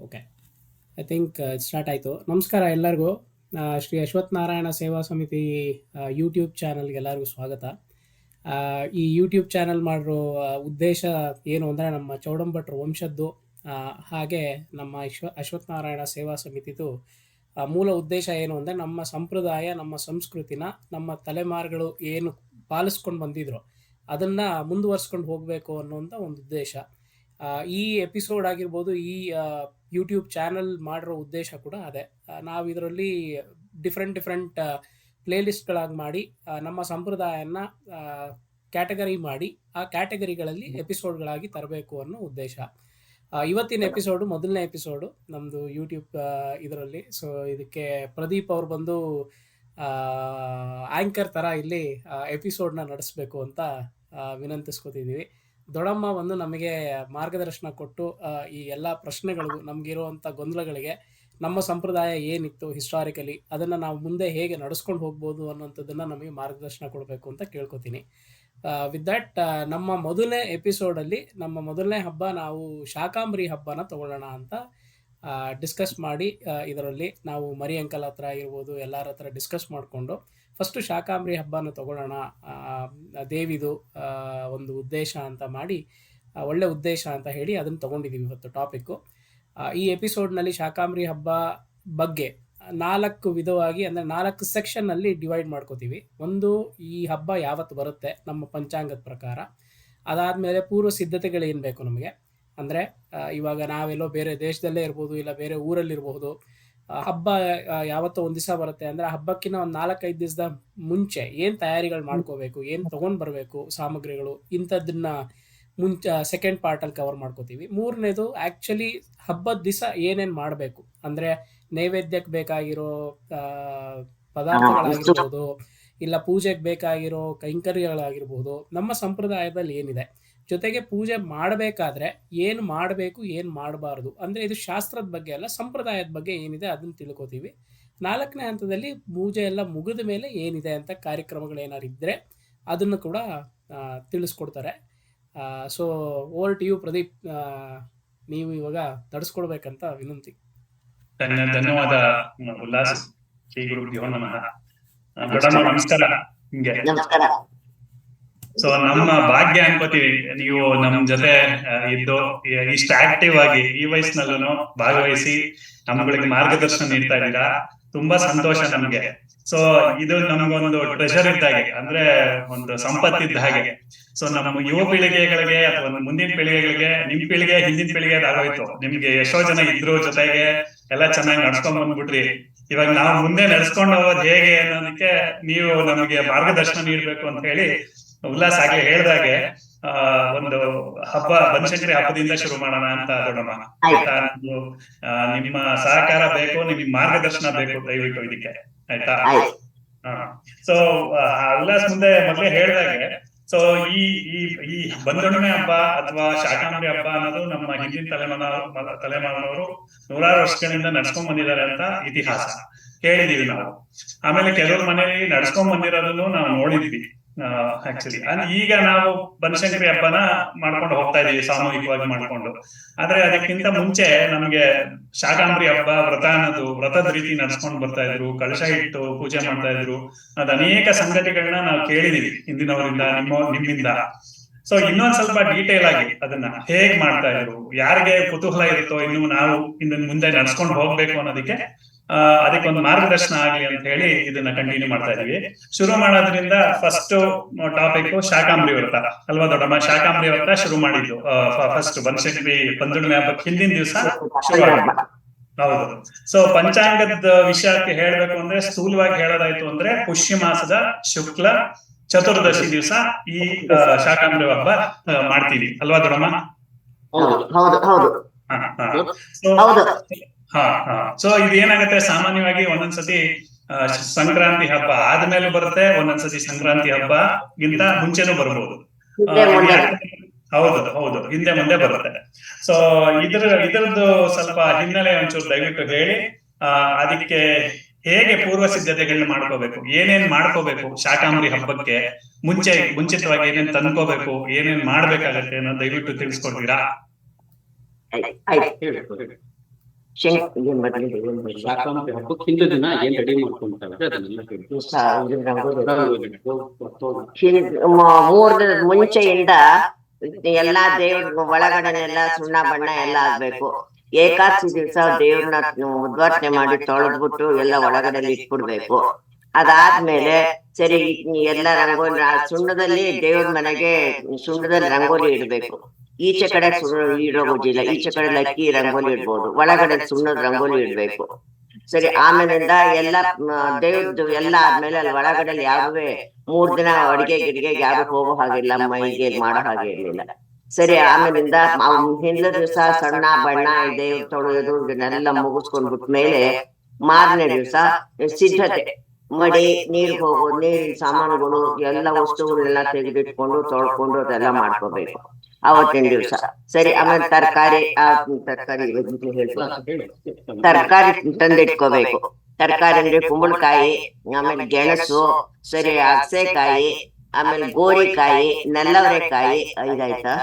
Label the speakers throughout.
Speaker 1: Okay, I think start ಆಯಿತು. ನಮಸ್ಕಾರ ಎಲ್ಲರಿಗೂ. ಶ್ರೀ ಅಶ್ವತ್ಥ ನಾರಾಯಣ ಸೇವಾ ಸಮಿತಿ ಯೂಟ್ಯೂಬ್ ಚಾನಲ್ಗೆ ಎಲ್ಲರಿಗೂ ಸ್ವಾಗತ. ಈ ಯೂಟ್ಯೂಬ್ ಚಾನಲ್ ಮಾಡಿರೋ ಉದ್ದೇಶ ಏನು ಅಂದರೆ, ನಮ್ಮ ಚೌಡಂಭಟ್ರು ವಂಶದ್ದು ಹಾಗೆ ನಮ್ಮ ಅಶ್ವತ್ಥ ನಾರಾಯಣ ಸೇವಾ ಸಮಿತಿದು ಮೂಲ ಉದ್ದೇಶ ಏನು ಅಂದರೆ, ನಮ್ಮ ಸಂಪ್ರದಾಯ, ನಮ್ಮ ಸಂಸ್ಕೃತಿನ ನಮ್ಮ ತಲೆಮಾರುಗಳು ಏನು ಪಾಲಿಸ್ಕೊಂಡು ಬಂದಿದ್ರು ಅದನ್ನು ಮುಂದುವರ್ಸ್ಕೊಂಡು ಹೋಗಬೇಕು ಅನ್ನೋಂಥ ಒಂದು ಉದ್ದೇಶ. ಈ ಎಪಿಸೋಡ್ ಆಗಿರ್ಬೋದು, ಈ ಯೂಟ್ಯೂಬ್ ಚಾನಲ್ ಮಾಡಿರೋ ಉದ್ದೇಶ ಕೂಡ ಅದೇ. ನಾವು ಇದರಲ್ಲಿ ಡಿಫ್ರೆಂಟ್ ಪ್ಲೇಲಿಸ್ಟ್ಗಳಾಗಿ ಮಾಡಿ ನಮ್ಮ ಸಂಪ್ರದಾಯನ ಕ್ಯಾಟಗರಿ ಮಾಡಿ ಆ ಕ್ಯಾಟಗರಿಗಳಲ್ಲಿ ಎಪಿಸೋಡ್ಗಳಾಗಿ ತರಬೇಕು ಅನ್ನೋ ಉದ್ದೇಶ. ಇವತ್ತಿನ ಎಪಿಸೋಡು ಮೊದಲನೇ ಎಪಿಸೋಡು ನಮ್ಮದು ಯೂಟ್ಯೂಬ್ ಇದರಲ್ಲಿ. ಸೊ ಇದಕ್ಕೆ ಪ್ರದೀಪ್ ಅವ್ರು ಬಂದು ಆ್ಯಂಕರ್ ಥರ ಇಲ್ಲಿ ಎಪಿಸೋಡ್ನ ನಡೆಸಬೇಕು ಅಂತ ವಿನಂತಿಸ್ಕೊತಿದ್ದೀವಿ. ದೊಡ್ಡಮ್ಮ ಬಂದು ನಮಗೆ ಮಾರ್ಗದರ್ಶನ ಕೊಟ್ಟು ಈ ಎಲ್ಲ ಪ್ರಶ್ನೆಗಳಿಗೂ, ನಮಗಿರುವಂಥ ಗೊಂದಲಗಳಿಗೆ, ನಮ್ಮ ಸಂಪ್ರದಾಯ ಏನಿತ್ತು ಹಿಸ್ಟಾರಿಕಲಿ ಅದನ್ನು ನಾವು ಮುಂದೆ ಹೇಗೆ ನಡೆಸ್ಕೊಂಡು ಹೋಗ್ಬೋದು ಅನ್ನೋಂಥದ್ದನ್ನು ನಮಗೆ ಮಾರ್ಗದರ್ಶನ ಕೊಡಬೇಕು ಅಂತ ಕೇಳ್ಕೊತೀನಿ. ವಿತ್ ದ್ಯಾಟ್, ನಮ್ಮ ಮೊದಲನೇ ಎಪಿಸೋಡಲ್ಲಿ ನಮ್ಮ ಮೊದಲನೇ ಹಬ್ಬ ನಾವು ಶಾಕಾಂಬರಿ ಹಬ್ಬನ ತಗೊಳ್ಳೋಣ ಅಂತ ಡಿಸ್ಕಸ್ ಮಾಡಿ, ಇದರಲ್ಲಿ ನಾವು ಮರಿ ಅಂಕಲ್ ಹತ್ರ ಇರ್ಬೋದು ಎಲ್ಲರ ಹತ್ರ ಡಿಸ್ಕಸ್ ಮಾಡಿಕೊಂಡು ಫಸ್ಟು ಶಾಕಾಂಬರಿ ಹಬ್ಬನ ತಗೊಳ್ಳೋಣ, ದೇವಿದು ಒಂದು ಉದ್ದೇಶ ಅಂತ ಮಾಡಿ, ಒಳ್ಳೆ ಉದ್ದೇಶ ಅಂತ ಹೇಳಿ ಅದನ್ನು ತೊಗೊಂಡಿದ್ದೀವಿ ಇವತ್ತು ಟಾಪಿಕ್ಕು. ಈ ಎಪಿಸೋಡ್ನಲ್ಲಿ ಶಾಕಾಂಬರಿ ಹಬ್ಬ ಬಗ್ಗೆ 4 ವಿಧವಾಗಿ, ಅಂದರೆ 4 ಸೆಕ್ಷನ್ನಲ್ಲಿ ಡಿವೈಡ್ ಮಾಡ್ಕೋತೀವಿ. ಒಂದು, ಈ ಹಬ್ಬ ಯಾವತ್ತು ಬರುತ್ತೆ ನಮ್ಮ ಪಂಚಾಂಗದ ಪ್ರಕಾರ. ಅದಾದಮೇಲೆ ಪೂರ್ವ ಸಿದ್ಧತೆಗಳೇನು ಬೇಕು ನಮಗೆ, ಅಂದರೆ ಇವಾಗ ನಾವೆಲ್ಲೋ ಬೇರೆ ದೇಶದಲ್ಲೇ ಇರ್ಬೋದು, ಇಲ್ಲ ಬೇರೆ ಊರಲ್ಲಿರ್ಬೋದು. ಹಬ್ಬ ಯಾವತ್ತೋ ಒಂದು ದಿವಸ ಬರುತ್ತೆ ಅಂದರೆ, ಹಬ್ಬಕ್ಕಿಂತ ಒಂದು 4-5 ದಿವಸದ ಮುಂಚೆ ಏನು ತಯಾರಿಗಳು ಮಾಡ್ಕೋಬೇಕು, ಏನು ತೊಗೊಂಡು ಬರಬೇಕು ಸಾಮಗ್ರಿಗಳು, ಇಂಥದ್ದನ್ನ ಮುಂಚೆ ಸೆಕೆಂಡ್ ಪಾರ್ಟಲ್ಲಿ ಕವರ್ ಮಾಡ್ಕೋತೀವಿ. ಮೂರನೇದು, ಆ್ಯಕ್ಚುಲಿ ಹಬ್ಬದ ದಿವಸ ಏನೇನು ಮಾಡಬೇಕು, ಅಂದರೆ ನೈವೇದ್ಯಕ್ಕೆ ಬೇಕಾಗಿರೋ ಪದಾರ್ಥಗಳಾಗಿರ್ಬೋದು, ಇಲ್ಲ ಪೂಜೆಗೆ ಬೇಕಾಗಿರೋ ಕೈಂಕರ್ಯಗಳಾಗಿರ್ಬೋದು, ನಮ್ಮ ಸಂಪ್ರದಾಯದಲ್ಲಿ ಏನಿದೆ. ಜೊತೆಗೆ ಪೂಜೆ ಮಾಡಬೇಕಾದ್ರೆ ಏನು ಮಾಡಬೇಕು, ಏನು ಮಾಡಬಾರ್ದು, ಅಂದರೆ ಇದು ಶಾಸ್ತ್ರದ ಬಗ್ಗೆ ಅಲ್ಲ, ಸಂಪ್ರದಾಯದ ಬಗ್ಗೆ ಏನಿದೆ ಅದನ್ನು ತಿಳ್ಕೊತೀವಿ. 4ನೇ ಹಂತದಲ್ಲಿ ಪೂಜೆ ಎಲ್ಲ ಮುಗಿದ ಮೇಲೆ ಏನಿದೆ ಅಂತ ಕಾರ್ಯಕ್ರಮಗಳೇನಾರು ಇದ್ದರೆ ಅದನ್ನು ಕೂಡ ತಿಳಿಸ್ಕೊಡ್ತಾರೆ. So over to you Pradeep, ನೀವು ಇವಾಗ ತಡಿಸ್ಕೊಡ್ಬೇಕಂತ ವಿನಂತಿ.
Speaker 2: ಧನ್ಯವಾದ ಉಲ್ಲಾಸ್. ಶ್ರೀ ಗುರುಭ್ಯೋ ನಮಃ. ನಮಸ್ಕಾರ. ಸೊ ನಮ್ಮ ಭಾಗ್ಯ ಅನ್ಕೋತೀವಿ ನೀವು ನಮ್ ಜೊತೆ ಇದ್ದು ಇಷ್ಟ ಆಕ್ಟಿವ್ ಆಗಿ ಈ ವಯಸ್ಸಿನಲ್ಲೂ ಭಾಗವಹಿಸಿ ನಮ್ಗಳಿಗೆ ಮಾರ್ಗದರ್ಶನ ನೀಡ್ತಾ ಇದ್ದೀರಾ. ತುಂಬಾ ಸಂತೋಷ ನಮ್ಗೆ. ಸೊ ಇದು ನಮ್ಗೊಂದು ಟ್ರೆಷರ್ ಇದ್ದಾಗೆ, ಅಂದ್ರೆ ಒಂದು ಸಂಪತ್ತಿದ್ದ ಹಾಗೆ. ಸೊ ನಮ್ಮ ಯುವ ಪೀಳಿಗೆಗಳಿಗೆ ಅಥವಾ ಮುಂದಿನ ಪೀಳಿಗೆಗಳಿಗೆ, ನಿಮ್ ಪೀಳಿಗೆ ಹಿಂದಿನ ಪೀಳಿಗೆ ಆಗೋಯ್ತು. ನಿಮ್ಗೆ ಎಷ್ಟೋ ಜನ ಇದ್ರು ಜೊತೆಗೆ ಎಲ್ಲ ಚೆನ್ನಾಗಿ ನಡ್ಸ್ಕೊಂಡ್ ಬಂದ್ಬಿಟ್ರಿ. ಇವಾಗ ನಾವು ಮುಂದೆ ನಡ್ಸ್ಕೊಂಡು ಹೋಗೋದು ಹೇಗೆ ಅನ್ನೋದಕ್ಕೆ ನೀವು ನಮಗೆ ಮಾರ್ಗದರ್ಶನ ನೀಡ್ಬೇಕು ಅಂತ ಹೇಳಿ ಉಲ್ಲಾಸ್ ಆಗ್ಲಿ ಹೇಳ್ದಾಗೆ ಒಂದು ಹಬ್ಬ ಬನಶಂಕರಿ ಹಬ್ಬದಿಂದ ಶುರು ಮಾಡೋಣ ಅಂತ ದೊಡ್ಡಮ್ಮ. ನಿಮ್ಮ ಸಹಕಾರ ಬೇಕು, ನಿಮ್ಗೆ ಮಾರ್ಗದರ್ಶನ ಬೇಕು ದಯವಿಟ್ಟು ಇದಕ್ಕೆ, ಆಯ್ತಾ? ಸೊ ಉಲ್ಲಾಸ್ ಮುಂದೆ ಮೊದಲೇ ಹೇಳ್ದಾಗೆ, ಸೊ ಈ ಬಂದೊಣ್ಣೆ ಹಬ್ಬ ಅಥವಾ ಶಾಕಾಂಬರಿ ಹಬ್ಬ ಅನ್ನೋದು ನಮ್ಮ ಹಿಂದಿನ ತಲೆಮಾರಿನವರು ನೂರಾರು ವರ್ಷಗಳಿಂದ ನಡ್ಸ್ಕೊಂಡ್ ಬಂದಿದ್ದಾರೆ ಅಂತ ಇತಿಹಾಸ ಕೇಳಿದೀವಿ ನಾವು. ಆಮೇಲೆ ಕೆಲವ್ರ ಮನೆಯಲ್ಲಿ ನಡ್ಸ್ಕೊಂಡ್ ಬಂದಿರೋದನ್ನು ನಾವು ನೋಡಿದೀವಿ ಆಕ್ಚುಲಿ. ಈಗ ನಾವು ಬನಶಂಕರಿ ಹಬ್ಬನ ಮಾಡ್ಕೊಂಡು ಹೋಗ್ತಾ ಇದೀವಿ, ಸಾಮೂಹಿಕವಾಗಿ ಮಾಡ್ಕೊಂಡು. ಆದ್ರೆ ಅದಕ್ಕಿಂತ ಮುಂಚೆ ನಮ್ಗೆ ಶಾಕಾಂಬರಿ ಹಬ್ಬ ವ್ರತ ಅನ್ನೋದು, ವ್ರತದ ರೀತಿ ನಡ್ಸ್ಕೊಂಡ್ ಬರ್ತಾ ಇದ್ರು, ಕಳಶ ಇಟ್ಟು ಪೂಜೆ ಮಾಡ್ತಾ ಇದ್ರು. ಅದ್ ಅನೇಕ ಸಂಗತಿಗಳನ್ನ ನಾವು ಕೇಳಿದೀವಿ ಹಿಂದಿನವರಿಂದ, ನಿಮ್ಮಿಂದ. ಸೊ ಇನ್ನೊಂದ್ ಸ್ವಲ್ಪ ಡೀಟೇಲ್ ಆಗಿ ಅದನ್ನ ಹೇಗ್ ಮಾಡ್ತಾ ಇದ್ರು, ಯಾರಿಗೆ ಕುತೂಹಲ ಇರುತ್ತೋ ಇನ್ನು ನಾವು ಇನ್ನು ಮುಂದೆ ನಡ್ಸ್ಕೊಂಡು ಹೋಗ್ಬೇಕು ಅನ್ನೋದಕ್ಕೆ ಅದಕ್ಕೊಂದು ಮಾರ್ಗದರ್ಶನ ಆಗ್ಲಿ ಅಂತ ಹೇಳಿ ಇದನ್ನ ಕಂಟಿನ್ಯೂ ಮಾಡ್ತಾ ಇದೀವಿ. ಶುರು ಮಾಡೋದ್ರಿಂದ ಫಸ್ಟ್ ಟಾಪಿಕ್ ಶಾಕಾಂಬರಿ ವ್ರತ ಅಲ್ವಾ ದೊಡ್ಡಮ್ಮ? ಶಾಕಾಂಬರಿ ವ್ರತ ಶುರು ಮಾಡಿದ್ದು ಫಸ್ಟ್ ಬನಶಂಕರಿ ಬಂದುಣ್ಣೆ ಹಬ್ಬಕ್ಕೆ ಹಿಂದಿನ ದಿವಸ ಶುರು ಆಗಿದೆ. ಹೌದು. ಸೊ ಪಂಚಾಂಗದ ವಿಷಯಕ್ಕೆ ಹೇಳ್ಬೇಕು ಅಂದ್ರೆ, ಸ್ಥೂಲವಾಗಿ ಹೇಳೋದಾಯ್ತು ಅಂದ್ರೆ, ಪುಷ್ಯ ಮಾಸದ ಶುಕ್ಲ ಚತುರ್ದಶಿ ದಿವಸ ಈ ಶಾಕಾಂಬರಿ ಹಬ್ಬ ಮಾಡ್ತೀವಿ ಅಲ್ವಾ ದೊಡ್ಡಮ್ಮ? ಸೊ ಇದೇನಾಗತ್ತೆ, ಸಾಮಾನ್ಯವಾಗಿ ಒಂದೊಂದ್ಸತಿ ಸಂಕ್ರಾಂತಿ ಹಬ್ಬ ಆದ್ಮೇಲೆ ಬರುತ್ತೆ, ಒಂದೊಂದ್ಸತಿ ಸಂಕ್ರಾಂತಿ ಹಬ್ಬಗಿಂತ ಮುಂಚೆನೂ ಬರ್ಬೋದು. ಹೌದು, ಹಿಂದೆ ಮುಂದೆ ಬರುತ್ತೆ. ಸೊ ಇದ್ರದ್ದು ಸ್ವಲ್ಪ ಹಿನ್ನೆಲೆ ಒಂಚೂರು ದಯವಿಟ್ಟು ಹೇಳಿ. ಅದಕ್ಕೆ ಹೇಗೆ ಪೂರ್ವ ಸಿದ್ಧತೆಗಳನ್ನ ಮಾಡ್ಕೋಬೇಕು, ಏನೇನ್ ಮಾಡ್ಕೋಬೇಕು, ಶಾಕಾಂಬರಿ ಹಬ್ಬಕ್ಕೆ ಮುಂಚಿತವಾಗಿ ಏನೇನ್ ತಂದ್ಕೋಬೇಕು, ಏನೇನ್ ಮಾಡ್ಬೇಕಾಗತ್ತೆ ಅನ್ನೋ ದಯವಿಟ್ಟು ತಿಳಿಸ್ಕೊಡ್ತೀರಾ?
Speaker 3: ಏನ್ ಮೊದಲಿಗೆ
Speaker 4: ಸಂಕ್ರಾಂತಿ ಹಬ್ಬಕ್ಕೆ ಹಿಂದ ದಿನ ಏನ್ ರೆಡಿ ಮಾಡ್ಕೊಂತಾರೆ ಅದನ್ನೆಲ್ಲ ಹೇಳಿ.
Speaker 3: ಮೂರ್ ದಿನದ ಮುಂಚೆಯಿಂದ ಎಲ್ಲಾ ದೇವ್ರ ಒಳಗಡೆನೆಲ್ಲ ಸುಣ್ಣ ಬಣ್ಣ ಎಲ್ಲ ಆಗ್ಬೇಕು. ಏಕಾದಶಿ ದಿವಸ ದೇವ್ರನ್ನ ಉದ್ಘಾಟನೆ ಮಾಡಿ ತೊಳೆದ್ಬಿಟ್ಟು ಎಲ್ಲ ಒಳಗಡೆ ಇಟ್ಬಿಡ್ಬೇಕು. ಅದಾದ್ಮೇಲೆ ಸರಿ ಎಲ್ಲ ರಂಗೋಲಿ ಸುಣ್ಣದಲ್ಲಿ ದೇವ್ರ ಮನೆಗೆ ಸುಣ್ಣದಲ್ಲಿ ರಂಗೋಲಿ ಇಡ್ಬೇಕು. ಈಚೆ ಕಡೆ ಇಡೋದಿಲ್ಲ, ಈಚೆ ಕಡೆ ಲಕ್ಕಿ ರಂಗೋಲಿ ಇಡ್ಬೋದು, ಒಳಗಡೆ ಸುಣ್ಣದ ರಂಗೋಲಿ ಇಡ್ಬೇಕು. ಸರಿ, ಆಮೇಲಿಂದ ಎಲ್ಲ ದೇವ್ರದ್ದು ಎಲ್ಲ ಆದ್ಮೇಲೆ ಅಲ್ಲಿ ಒಳಗಡೆ ಯಾವೇ 3 ದಿನ ಅಡಿಗೆ ಗಿಡಿಗೆ ಯಾರು ಹೋಗೋ ಹಾಗಿಲ್ಲ, ಮೈಗೆ ಮಾಡೋ ಹಾಗೆ ಇರ್ಲಿಲ್ಲ. ಸರಿ, ಆಮೇಲಿಂದ ಹಿಂದಿನ ದಿವಸ ಸಣ್ಣ ಬಣ್ಣ ದೇವ್ರ ತೊಳೆಯೋದು ಇದನ್ನೆಲ್ಲ ಮುಗಿಸ್ಕೊಂಡ್ಬಿಟ್ಮೇಲೆ ಮಾರನೇ ದಿವಸ ಸಿದ್ಧತೆ ಮಡಿ, ನೀರ್ ಹೋಗೋ ನೀರಿನ ಸಾಮಾನುಗಳು ಎಲ್ಲ ವಸ್ತುಗಳನ್ನೆಲ್ಲ ತೆಗೆದಿಟ್ಕೊಂಡು ತೊಳ್ಕೊಂಡು ಅದೆಲ್ಲ ಮಾಡ್ಕೋಬೇಕು ಅವತ್ತಿನ ದಿವಸ. ಸರಿ, ಆಮೇಲೆ ತರಕಾರಿ ತರಕಾರಿ ತಂದಿಟ್ಕೋಬೇಕು. ತರಕಾರಿ ಅಂದ್ರೆ ಕುಂಬಳಕಾಯಿ, ಆಮೇಲೆ ಗೆಣಸು, ಸರಿ ಅಗಸೆಕಾಯಿ, ಆಮೇಲೆ ಗೋರಿಕಾಯಿ, ನೆಲ್ಲವರೆಕಾಯಿ, 5 ಆಯ್ತಾ,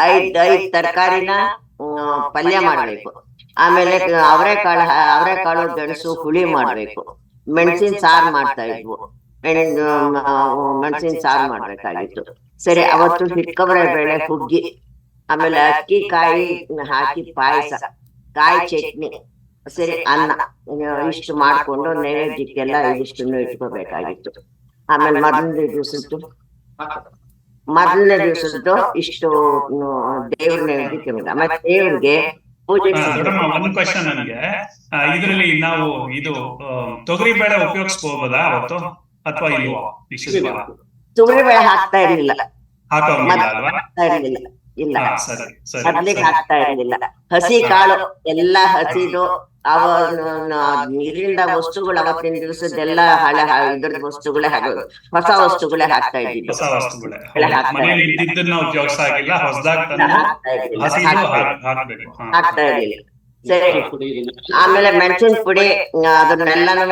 Speaker 3: 5 ತರಕಾರಿನ ಪಲ್ಯ ಮಾಡ್ಬೇಕು. ಆಮೇಲೆ ಅವರೆಕಾಳು ಗೆಣಸು ಹುಳಿ ಮಾಡ್ಬೇಕು. ಮೆಣಸಿನ ಸಾರು ಮಾಡ್ತಾ ಇದ್ವು, ಮೆಣಸಿನ ಸಾರು ಮಾಡ್ಬೇಕಾಗಿತ್ತು. ಸರಿ, ಅವತ್ತು ಹಿಟ್ಕಬರೆ ಬೇಳೆ ಹುಗ್ಗಿ, ಆಮೇಲೆ ಅಕ್ಕಿ ಕಾಯಿ ಹಾಕಿ ಪಾಯಸ, ಕಾಯಿ ಚಟ್ನಿ, ಸರಿ ಅನ್ನ, ಇಷ್ಟು ಮಾಡ್ಕೊಂಡು ನೈವೇದ್ಯಕ್ಕೆಲ್ಲ ಇಷ್ಟನ್ನು ಇಟ್ಕೋಬೇಕಾಗಿತ್ತು. ಆಮೇಲೆ ಮೊದಲನೇ ದಿವಸದ್ದು ಇಷ್ಟು ದೇವ್ರ ನೈವೇದ್ಯಕ್ಕೆ. ಆಮೇಲೆ ದೇವ್ರಿಗೆ ಪೂಜೆ.
Speaker 2: ಒಂದು ಕ್ವಶನ್ ನನಗೆ, ಇದರಲ್ಲಿ ನಾವು ಇದು ತೊಗರಿ ಬೇಳೆ ಉಪಯೋಗಿಸಬಹುದಾ ಅವತ್ತು ಅಥವಾ ಇಲ್ವಾ?
Speaker 3: ತೊಗರಿ ಬೇಳೆ ಹಾಕ್ತಾ ಇರ್ಲಿಲ್ಲ, ಇಲ್ಲ ಮೊದ್ಲಿಗೆ ಹಾಕ್ತಾ ಇರ್ಲಿಲ್ಲ. ಹಸಿ ಕಾಳು ಎಲ್ಲ ಹಸಿದು ಇದರಿಂದ ವಸ್ತುಗಳು ಅವತ್ತಿನ ದಿವಸದ್ದೆಲ್ಲ ಹಳೆ ಇದ್ರದ್ದು ವಸ್ತುಗಳೇ ಹೊಸ ವಸ್ತುಗಳೇ ಹಾಕ್ತಾ ಇದ್ದಿದ್ದು, ಹಾಕ್ತಾ ಇರ್ಲಿಲ್ಲ. ಸರಿ, ಆಮೇಲೆ ಮೆಣಸಿನ ಪುಡಿ ಅದನ್ನೆಲ್ಲಾನು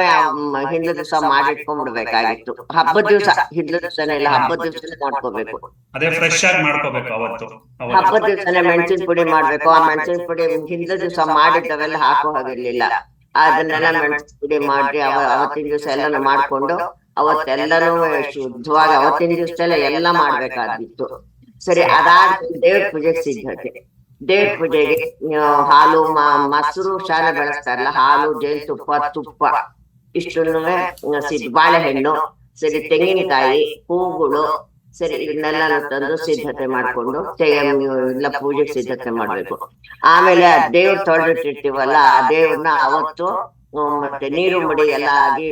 Speaker 3: ಹಿಂದಿನ ದಿವಸ ಮಾಡಿಟ್ಕೊಂಡ್ಬಿಡ್ಬೇಕಾಗಿತ್ತು. ಹಬ್ಬದ ದಿವಸ, ಹಿಂದಿನ ದಿವಸನೇ ಇಲ್ಲ, ಹಬ್ಬದ ದಿವಸನೇ ಮಾಡ್ಕೋಬೇಕು. ಹಬ್ಬದ ದಿವಸನೇ ಮೆಣಸಿನ ಪುಡಿ ಮಾಡ್ಬೇಕು. ಆ ಮೆಣಸಿನ ಪುಡಿ ಹಿಂದಿನ ದಿವಸ ಮಾಡಿದ್ದವೆಲ್ಲ ಹಾಕೋ ಹಾಗಿರ್ಲಿಲ್ಲ. ಅದನ್ನೆಲ್ಲ ಮೆಣಸಿನ ಪುಡಿ ಮಾಡಿ ಅವತ್ತಿನ ದಿವಸ ಎಲ್ಲಾನು ಮಾಡ್ಕೊಂಡು ಅವತ್ತೆಲ್ಲಾನು ಶುದ್ಧವಾಗಿ ಅವತ್ತಿನ ದಿವಸದಲ್ಲೇ ಎಲ್ಲ ಮಾಡ್ಬೇಕಾಗಿತ್ತು. ಸರಿ, ಅದಾದ್ಮೇಲೆ ದೇವ್ರ ಪೂಜೆಗೆ ಸಿದ್ಧತೆ. ದೇವ್ರ ಪೂಜೆಗೆ ಹಾಲು, ಮೊಸರು, ಶಾಲೆ ಬೆಳೆಸ್ತಾರಲ್ಲ, ಹಾಲು, ಜೇನುತುಪ್ಪ, ತುಪ್ಪ ಇಷ್ಟನ್ನು ಬಾಳೆಹಣ್ಣು, ಸರಿ ತೆಂಗಿನಕಾಯಿ, ಹೂಗಳು, ಸರಿ ಇದನ್ನೆಲ್ಲ ತಂದು ಸಿದ್ಧತೆ ಮಾಡ್ಕೊಂಡು ಎಲ್ಲ ಪೂಜೆಗೆ ಸಿದ್ಧತೆ ಮಾಡ್ಬೇಕು. ಆಮೇಲೆ ದೇವ್ರ ತೊಳೆದಿಟ್ಟಿರ್ತೀವಲ್ಲ, ಆ ದೇವ್ರನ್ನ ಅವತ್ತು ಮತ್ತೆ ನೀರು ಮಡಿ ಎಲ್ಲ ಆಗಿ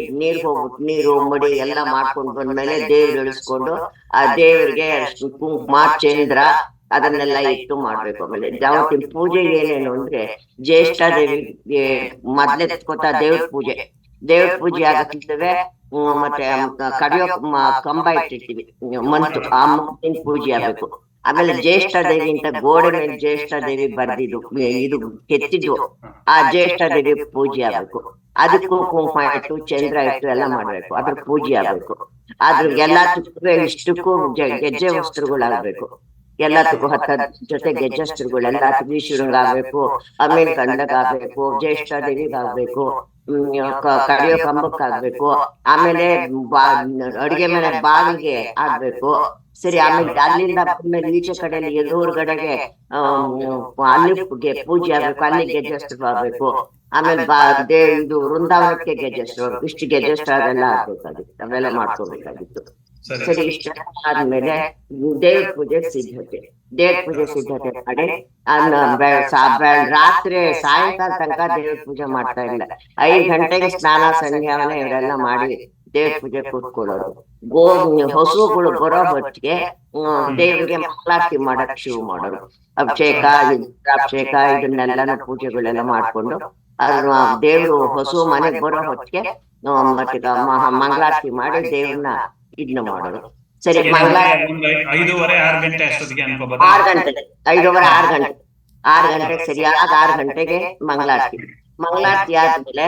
Speaker 3: ನೀರು ಮಡಿ ಎಲ್ಲ ಮಾಡ್ಕೊಂಡು ಬಂದ್ಮೇಲೆ ದೇವ್ರು ಇಳಿಸ್ಕೊಂಡು ಆ ದೇವ್ರಿಗೆ ಕುಂಕುಮ, ಚಂದ್ರ ಅದನ್ನೆಲ್ಲ ಇಟ್ಟು ಮಾಡ್ಬೇಕು. ಆಮೇಲೆ ಅವತ್ತಿನ ಪೂಜೆಗೆ ಏನೇನು ಅಂದ್ರೆ, ಜ್ಯೇಷ್ಠ ದೇವಿಗೆ ಮೊದ್ಲೇ ಎತ್ಕೋತಾ ದೇವ್ರ ಪೂಜೆ ಆಗತ್ತಿರ್ತವೆ. ಮತ್ತೆ ಕಡಿಯೋ ಕಂಬ ಇಟ್ಟಿರ್ತೀವಿ, ಮಂತು, ಆ ಮಂತಿನ ಪೂಜೆ ಆಗ್ಬೇಕು. ಆಮೇಲೆ ಜ್ಯೇಷ್ಠ ದೇವಿ ಅಂತ ಗೋಡೆ ಮೇಲೆ ಜ್ಯೇಷ್ಠ ದೇವಿ ಬರ್ದಿದ್ದು ಇದು ಕೆತ್ತಿದ್ವು, ಆ ಜ್ಯೇಷ್ಠ ದೇವಿ ಪೂಜೆ ಆಗ್ಬೇಕು. ಅದಕ್ಕೂ ಕುಂಕುಮ ಇಟ್ಟು ಚಂದ್ರ ಇಟ್ಟು ಎಲ್ಲ ಮಾಡ್ಬೇಕು, ಅದ್ರ ಪೂಜೆ ಆಗ್ಬೇಕು. ಅದ್ರ ಎಲ್ಲದಕ್ಕೂ ಇಷ್ಟಕ್ಕೂ ಗೆಜ್ಜೆ ವಸ್ತ್ರಗಳಾಗ್ಬೇಕು. ಎಲ್ಲದಕ್ಕೂ 10 ಜೊತೆ ಗೆಜ್ಜಸ್ತ್ರಗಳೆಲ್ಲ ಶುರುಂಗ ಆಗ್ಬೇಕು, ಅಮೀನ್ ಕಂಡಗಾಗ್ಬೇಕು, ಜ್ಯೇಷ್ಠ ದೇವಿಗಾಗ್ಬೇಕು, ಕಡಿಯೋ ಕಂಬಕ್ಕಾಗ್ಬೇಕು. ಆಮೇಲೆ ಅಡಿಗೆ ಮನೆ ಬಾವಿಗೆ ಆಗ್ಬೇಕು. ಸರಿ, ಆಮೇಲೆ ಅಲ್ಲಿಂದ ಆಮೇಲೆ ಈಚೆ ಕಡೆಯಲ್ಲಿ ಎದುರುಗಡೆಗೆ ಅಲ್ಲಿ ಪೂಜೆ ಆಗ್ಬೇಕು, ಅಲ್ಲಿ ಗೆಜ್ಜಸ್ತ್ರ ಆಗ್ಬೇಕು. ಆಮೇಲೆ ಇದು ವೃಂದಾವನಕ್ಕೆ ಗೆಜ್ಜಸ್ತ್ರ, ಇಷ್ಟು ಗೆಜ್ಜಸ್ತ್ರ ಅದೆಲ್ಲ ಆಗ್ಬೇಕಾಗಿತ್ತು, ಅವೆಲ್ಲ ಮಾಡ್ಕೋಬೇಕಾಗಿತ್ತು. ಸರಿ, ಇಷ್ಟ ಆದ್ಮೇಲೆ ದೇವ್ರ ಪೂಜೆ ಸಿದ್ಧತೆ ಮಾಡಿ ರಾತ್ರಿ ಸಾಯಂಕಾಲ ತನಕ ದೇವ್ರ ಪೂಜೆ ಮಾಡ್ತಾ ಇಲ್ಲ. 5 ಗಂಟೆಗೆ ಸ್ನಾನ ಸಂಧ್ಯಾವನ ಇವರೆಲ್ಲ ಮಾಡಿ ದೇವ್ರ ಪೂಜೆ ಕೂತ್ಕೊಳ್ಳೋದು. ಹಸುಗಳು ಬರೋ ಹೊತ್ತಿಗೆ ದೇವ್ರಿಗೆ ಮಂಗಳಾರತಿ ಮಾಡಕ್ ಶುರು ಮಾಡೋರು. ಅಭಿಷೇಕ, ರುದ್ರಾಭಿಷೇಕ ಇದನ್ನೆಲ್ಲಾನು ಪೂಜೆಗಳೆಲ್ಲ ಮಾಡ್ಕೊಂಡು ದೇವ್ರು ಹಸು ಮನೆಗ್ ಬರೋ ಹೊತ್ತಿಗೆ ಮತ್ತೆ ಮಂಗಳಾರತಿ ಮಾಡಿ ದೇವ್ರನ್ನ ಇದನ್ನ ಮಾಡೋದು. ಸರಿ,
Speaker 2: 5:30, 6 ಗಂಟೆ ಅಷ್ಟೊತ್ತಿಗೆ
Speaker 3: 6 ಗಂಟೆ 5:30, 6 ಗಂಟೆಗೆ ಸರಿಯಾದ 6 ಗಂಟೆಗೆ ಮಂಗಳಾರತಿ ಆದ್ಮೇಲೆ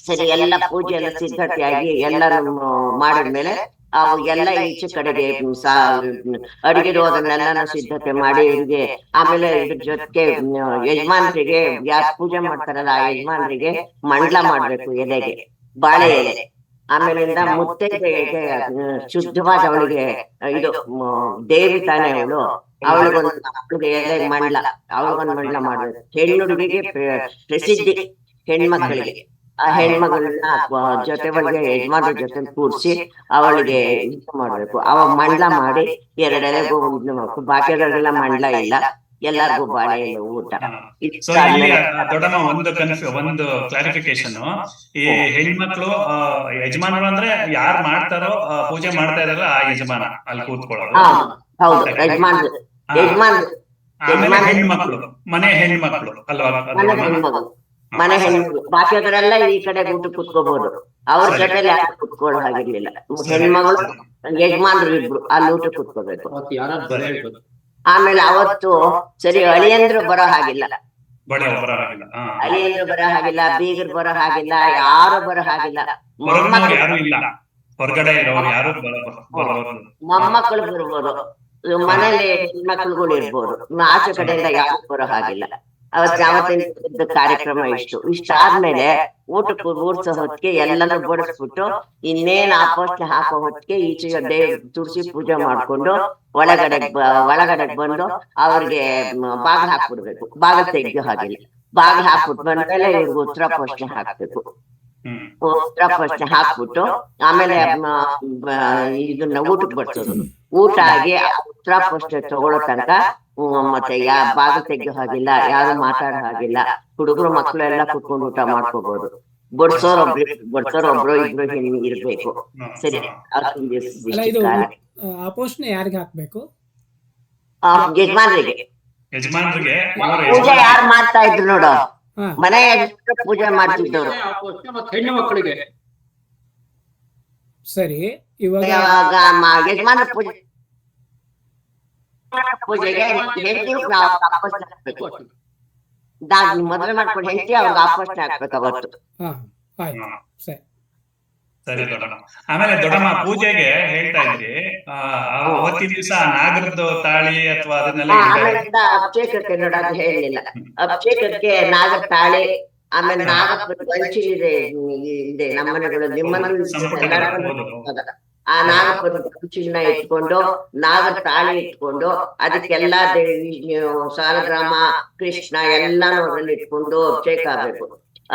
Speaker 3: ಸರಿ ಎಲ್ಲ ಪೂಜೆ ಎಲ್ಲ ಸಿದ್ಧತೆಯಾಗಿ ಎಲ್ಲ ಮಾಡಿದ್ಮೇಲೆ ಅವು ಎಲ್ಲ ಈಚೆ ಕಡೆಗೆ ಅಡಿಗೆರೋದನ್ನೆಲ್ಲ ಸಿದ್ಧತೆ ಮಾಡಿ ಇವ್ರಿಗೆ, ಆಮೇಲೆ ಇದ್ರ ಜೊತೆಗೆ ಯಜಮಾನ್ರಿಗೆ ಯಾರು ಪೂಜೆ ಮಾಡ್ತಾರಲ್ಲ ಆ ಯಜಮಾನ್ರಿಗೆ ಮಂಡ್ಲ ಮಾಡ್ಬೇಕು ಎಲೆಗೆ, ಬಾಳೆ ಎಲೆ. ಆಮೇಲಿಂದ ಮುತ್ತೈದೆಗೆ ಶುದ್ಧವಾದ ಅವಳಿಗೆ ಇದು ದೇವಿ ತಾನೆ ಅವಳು, ಅವಳಿಗೆ ಎಲೆ ಮಂಡ್ಲ, ಅವಳಿಗೊಂದು ಮಂಡ್ಲ ಮಾಡ್ಬೇಕು. ಹೆಣ್ಣುಡುಗಿಗೆ ಪ್ರಸಿದ್ಧಿ ಹೆಣ್ಮಕ್ಳಿಗೆ. ಆ ಹೆಣ್ಮಗಳನ್ನ ಜೊತೆ ಒಳಗೆ ಯಜಮಾನ್ರ ಜೊತೆ ಕೂಡ್ಸಿ ಅವಳಿಗೆ ಇದು ಮಾಡ್ಬೇಕು. ಅವ ಮಂಡ್ಲ ಮಾಡಿ ಎರಡೆಲೆಗೂ ಬಾಕಿಯವರಿಗೆಲ್ಲ ಮಂಡ್ಲ ಇಲ್ಲ, ಎಲ್ಲಾರ್ಗು ಬಾಳೆ ಎಲೆ ಊಟ.
Speaker 2: ಸೊ ಇಲ್ಲಿ ದೊಡ್ಡಮ್ಮ ಒಂದು ಕ್ಲಾರಿಫಿಕೇಶನ್, ಈ ಹೆಣ್ಮಕ್ಳು ಯಜಮಾನರು ಅಂದ್ರೆ ಯಾರು ಮಾಡ್ತಾರೋ ಪೂಜೆ ಮಾಡ್ತಾ ಇದಾರಲ್ಲ ಆ ಯಜಮಾನ ಅಲ್ಲಿ ಕೂತ್ಕೊಳ್ಳೋದು.
Speaker 3: ಹೌದು, ಯಜಮಾನ್ರು.
Speaker 2: ಆಮೇಲೆ ಹೆಣ್ಮಕ್ಳು, ಮನೆ ಹೆಣ್ಮಕ್ಳು ಅಲ್ವಾ?
Speaker 3: ಮನೆ ಹೆಣ್ಮಕ್ಳು ಬಾಕಿಯವರೆಲ್ಲ ಈ ಕಡೆ ಊಟ ಕುತ್ಕೋಬಹುದು, ಅವ್ರ ಜೊತೆಲಿ ಯಾರು ಕುತ್ಕೊಳ್ಳೋ ಹಾಗಿರ್ಲಿಲ್ಲ. ಹೆಣ್ಮಗಳು ಯಜಮಾನ್ರು ಇಬ್ರು ಅಲ್ಲಿ ಊಟ ಕುತ್ಕೋಬೇಕು. ಆಮೇಲೆ ಅವತ್ತು ಸರಿ ಅಳಿಯಂದ್ರು ಬರೋ ಹಾಗಿಲ್ಲ, ಅಳಿಯಂದ್ರು ಬರೋ ಹಾಗಿಲ್ಲ, ಬೀಗರು ಬರೋ ಹಾಗಿಲ್ಲ, ಯಾರು ಬರೋ ಹಾಗಿಲ್ಲ. ಮೊಮ್ಮಕ್ಕಳು ಬರ್ಬೋದು, ಮನೇಲಿ ಹೆಣ್ಮಕ್ಳುಗಳು ಇರ್ಬೋದು, ಆಚೆ ಕಡೆಯಿಂದ ಯಾರು ಬರೋ ಹಾಗಿಲ್ಲ. ಅವತ್ತಿನ ಕಾರ್ಯಕ್ರಮ ಇಷ್ಟಾದ್ಮೇಲೆ ಊಟಕ್ಕೆ ಊಡ್ಸೋ ಹೊತ್ತಿಗೆ ಎಲ್ಲರೂ ಬಡಿಸ್ಬಿಟ್ಟು ಇನ್ನೇನ್ ಆಪೋಷಣೆ ಹಾಕೋ ಹೊತ್ತಿಗೆ ಈಚೆಗೆ ತುಳಸಿ ಪೂಜೆ ಮಾಡ್ಕೊಂಡು ಒಳಗಡೆ ಬಂದು ಅವ್ರಿಗೆ ಬಾಗಿಲು ಹಾಕ್ಬಿಡ್ಬೇಕು. ಬಾಗಿಲು ತೆಗ್ಯೋ ಹಾಗಿಲ್ಲ, ಬಾಗಿಲು ಹಾಕ್ಬಿಟ್ಟು ಬಂದ್ಮೇಲೆ ಇವ್ರಿಗೆ ಉತ್ತರ ಪೋಷಣೆ ಹಾಕ್ಬೇಕು. ಉತ್ತರ ಪೋಷಣೆ ಹಾಕ್ಬಿಟ್ಟು ಆಮೇಲೆ ಇದನ್ನ ಊಟಕ್ಕೆ ಬಡ್ಸೋದು. ಊಟ ಆಗಿ ಉತ್ತರ ಪೋಷಣೆ ತಗೊಳ್ಳೋ ತನಕ ಮತ್ತೆ ಬಾಗಿಲು ತೆಗ್ಯೋ ಹಾಗಿಲ್ಲ, ಯಾರು ಮಾತಾಡೋ ಹಾಗಿಲ್ಲ. ಹುಡುಗರು ಮಕ್ಳು ಎಲ್ಲ ಕುತ್ಕೊಂಡು ಊಟ ಮಾಡ್ಕೋಬಹುದು. ಬಡ್ಸೋರೊಬ್ರು ಇಬ್ರು ಇರ್ಬೇಕು. ಸರಿ,
Speaker 1: ಆಪೋಷಣೆ ಯಾರಿಗೆ ಹಾಕ್ಬೇಕು?
Speaker 3: ಯಜಮಾನ್ರಿಗೆ. ಪೂಜೆ ಯಾರು ಮಾಡ್ತಾ ಇದ್ರು ನೋಡು, ಮನೆ ಪೂಜೆ ಮಾಡ್ತಿದ್ದವ್ರು.
Speaker 4: ಹೆಣ್ಣು ಮಕ್ಕಳಿಗೆ
Speaker 1: ಸರಿ, ಇವಾಗ
Speaker 3: ಯಜಮಾನ ಪೂಜೆಗೆ ಹೆಂಡತಿ ಹಾಕ್ಬೇಕು. ಮದುವೆ ಮಾಡ್ಕೊಂಡು ಹೆಂಡತಿ ಅವ್ರಿಗೆ ಆಪೋಷಣೆ ಹಾಕ್ಬೇಕು ಅವತ್ತು.
Speaker 2: ಸರಿ ದೊಡ್ಡಮ್ಮ. ಆಮೇಲೆ ದೊಡ್ಡಮ್ಮ ಪೂಜೆಗೆ ಹೇಳ್ತಾ ಇದ್ರಿ, ಅವತ್ತಿನ ದಿವಸ ನಾಗರದ್ದು ತಾಳಿ ಅಥವಾ ಅದನ್ನೆಲ್ಲ
Speaker 3: ಆಮೇಲಿಂದ ಅಭಿಷೇಕಕ್ಕೆ ನೋಡೋದು ಹೇಳಲಿಲ್ಲ. ಅಭಿಷೇಕಕ್ಕೆ ನಾಗರ ತಾಳಿ, ಆಮೇಲೆ ನಾಗರ ಪಂಚಿ ಇದೆ ನಮ್ಮ ಮನೆಗಳು, ನಿಮ್ಮನ್ನ ಆ ನಾಗರ ಪಂಚಿನ ಇಟ್ಕೊಂಡು ನಾಗರ ತಾಳಿ ಇಟ್ಕೊಂಡು ಅದಕ್ಕೆಲ್ಲಾ ಸಾಲಗ್ರಾಮ ಕೃಷ್ಣ ಎಲ್ಲಾನು ಅದ್ರಲ್ಲಿ ಇಟ್ಕೊಂಡು ಅಭಿಷೇಕ ಆಗ್ಬೇಕು.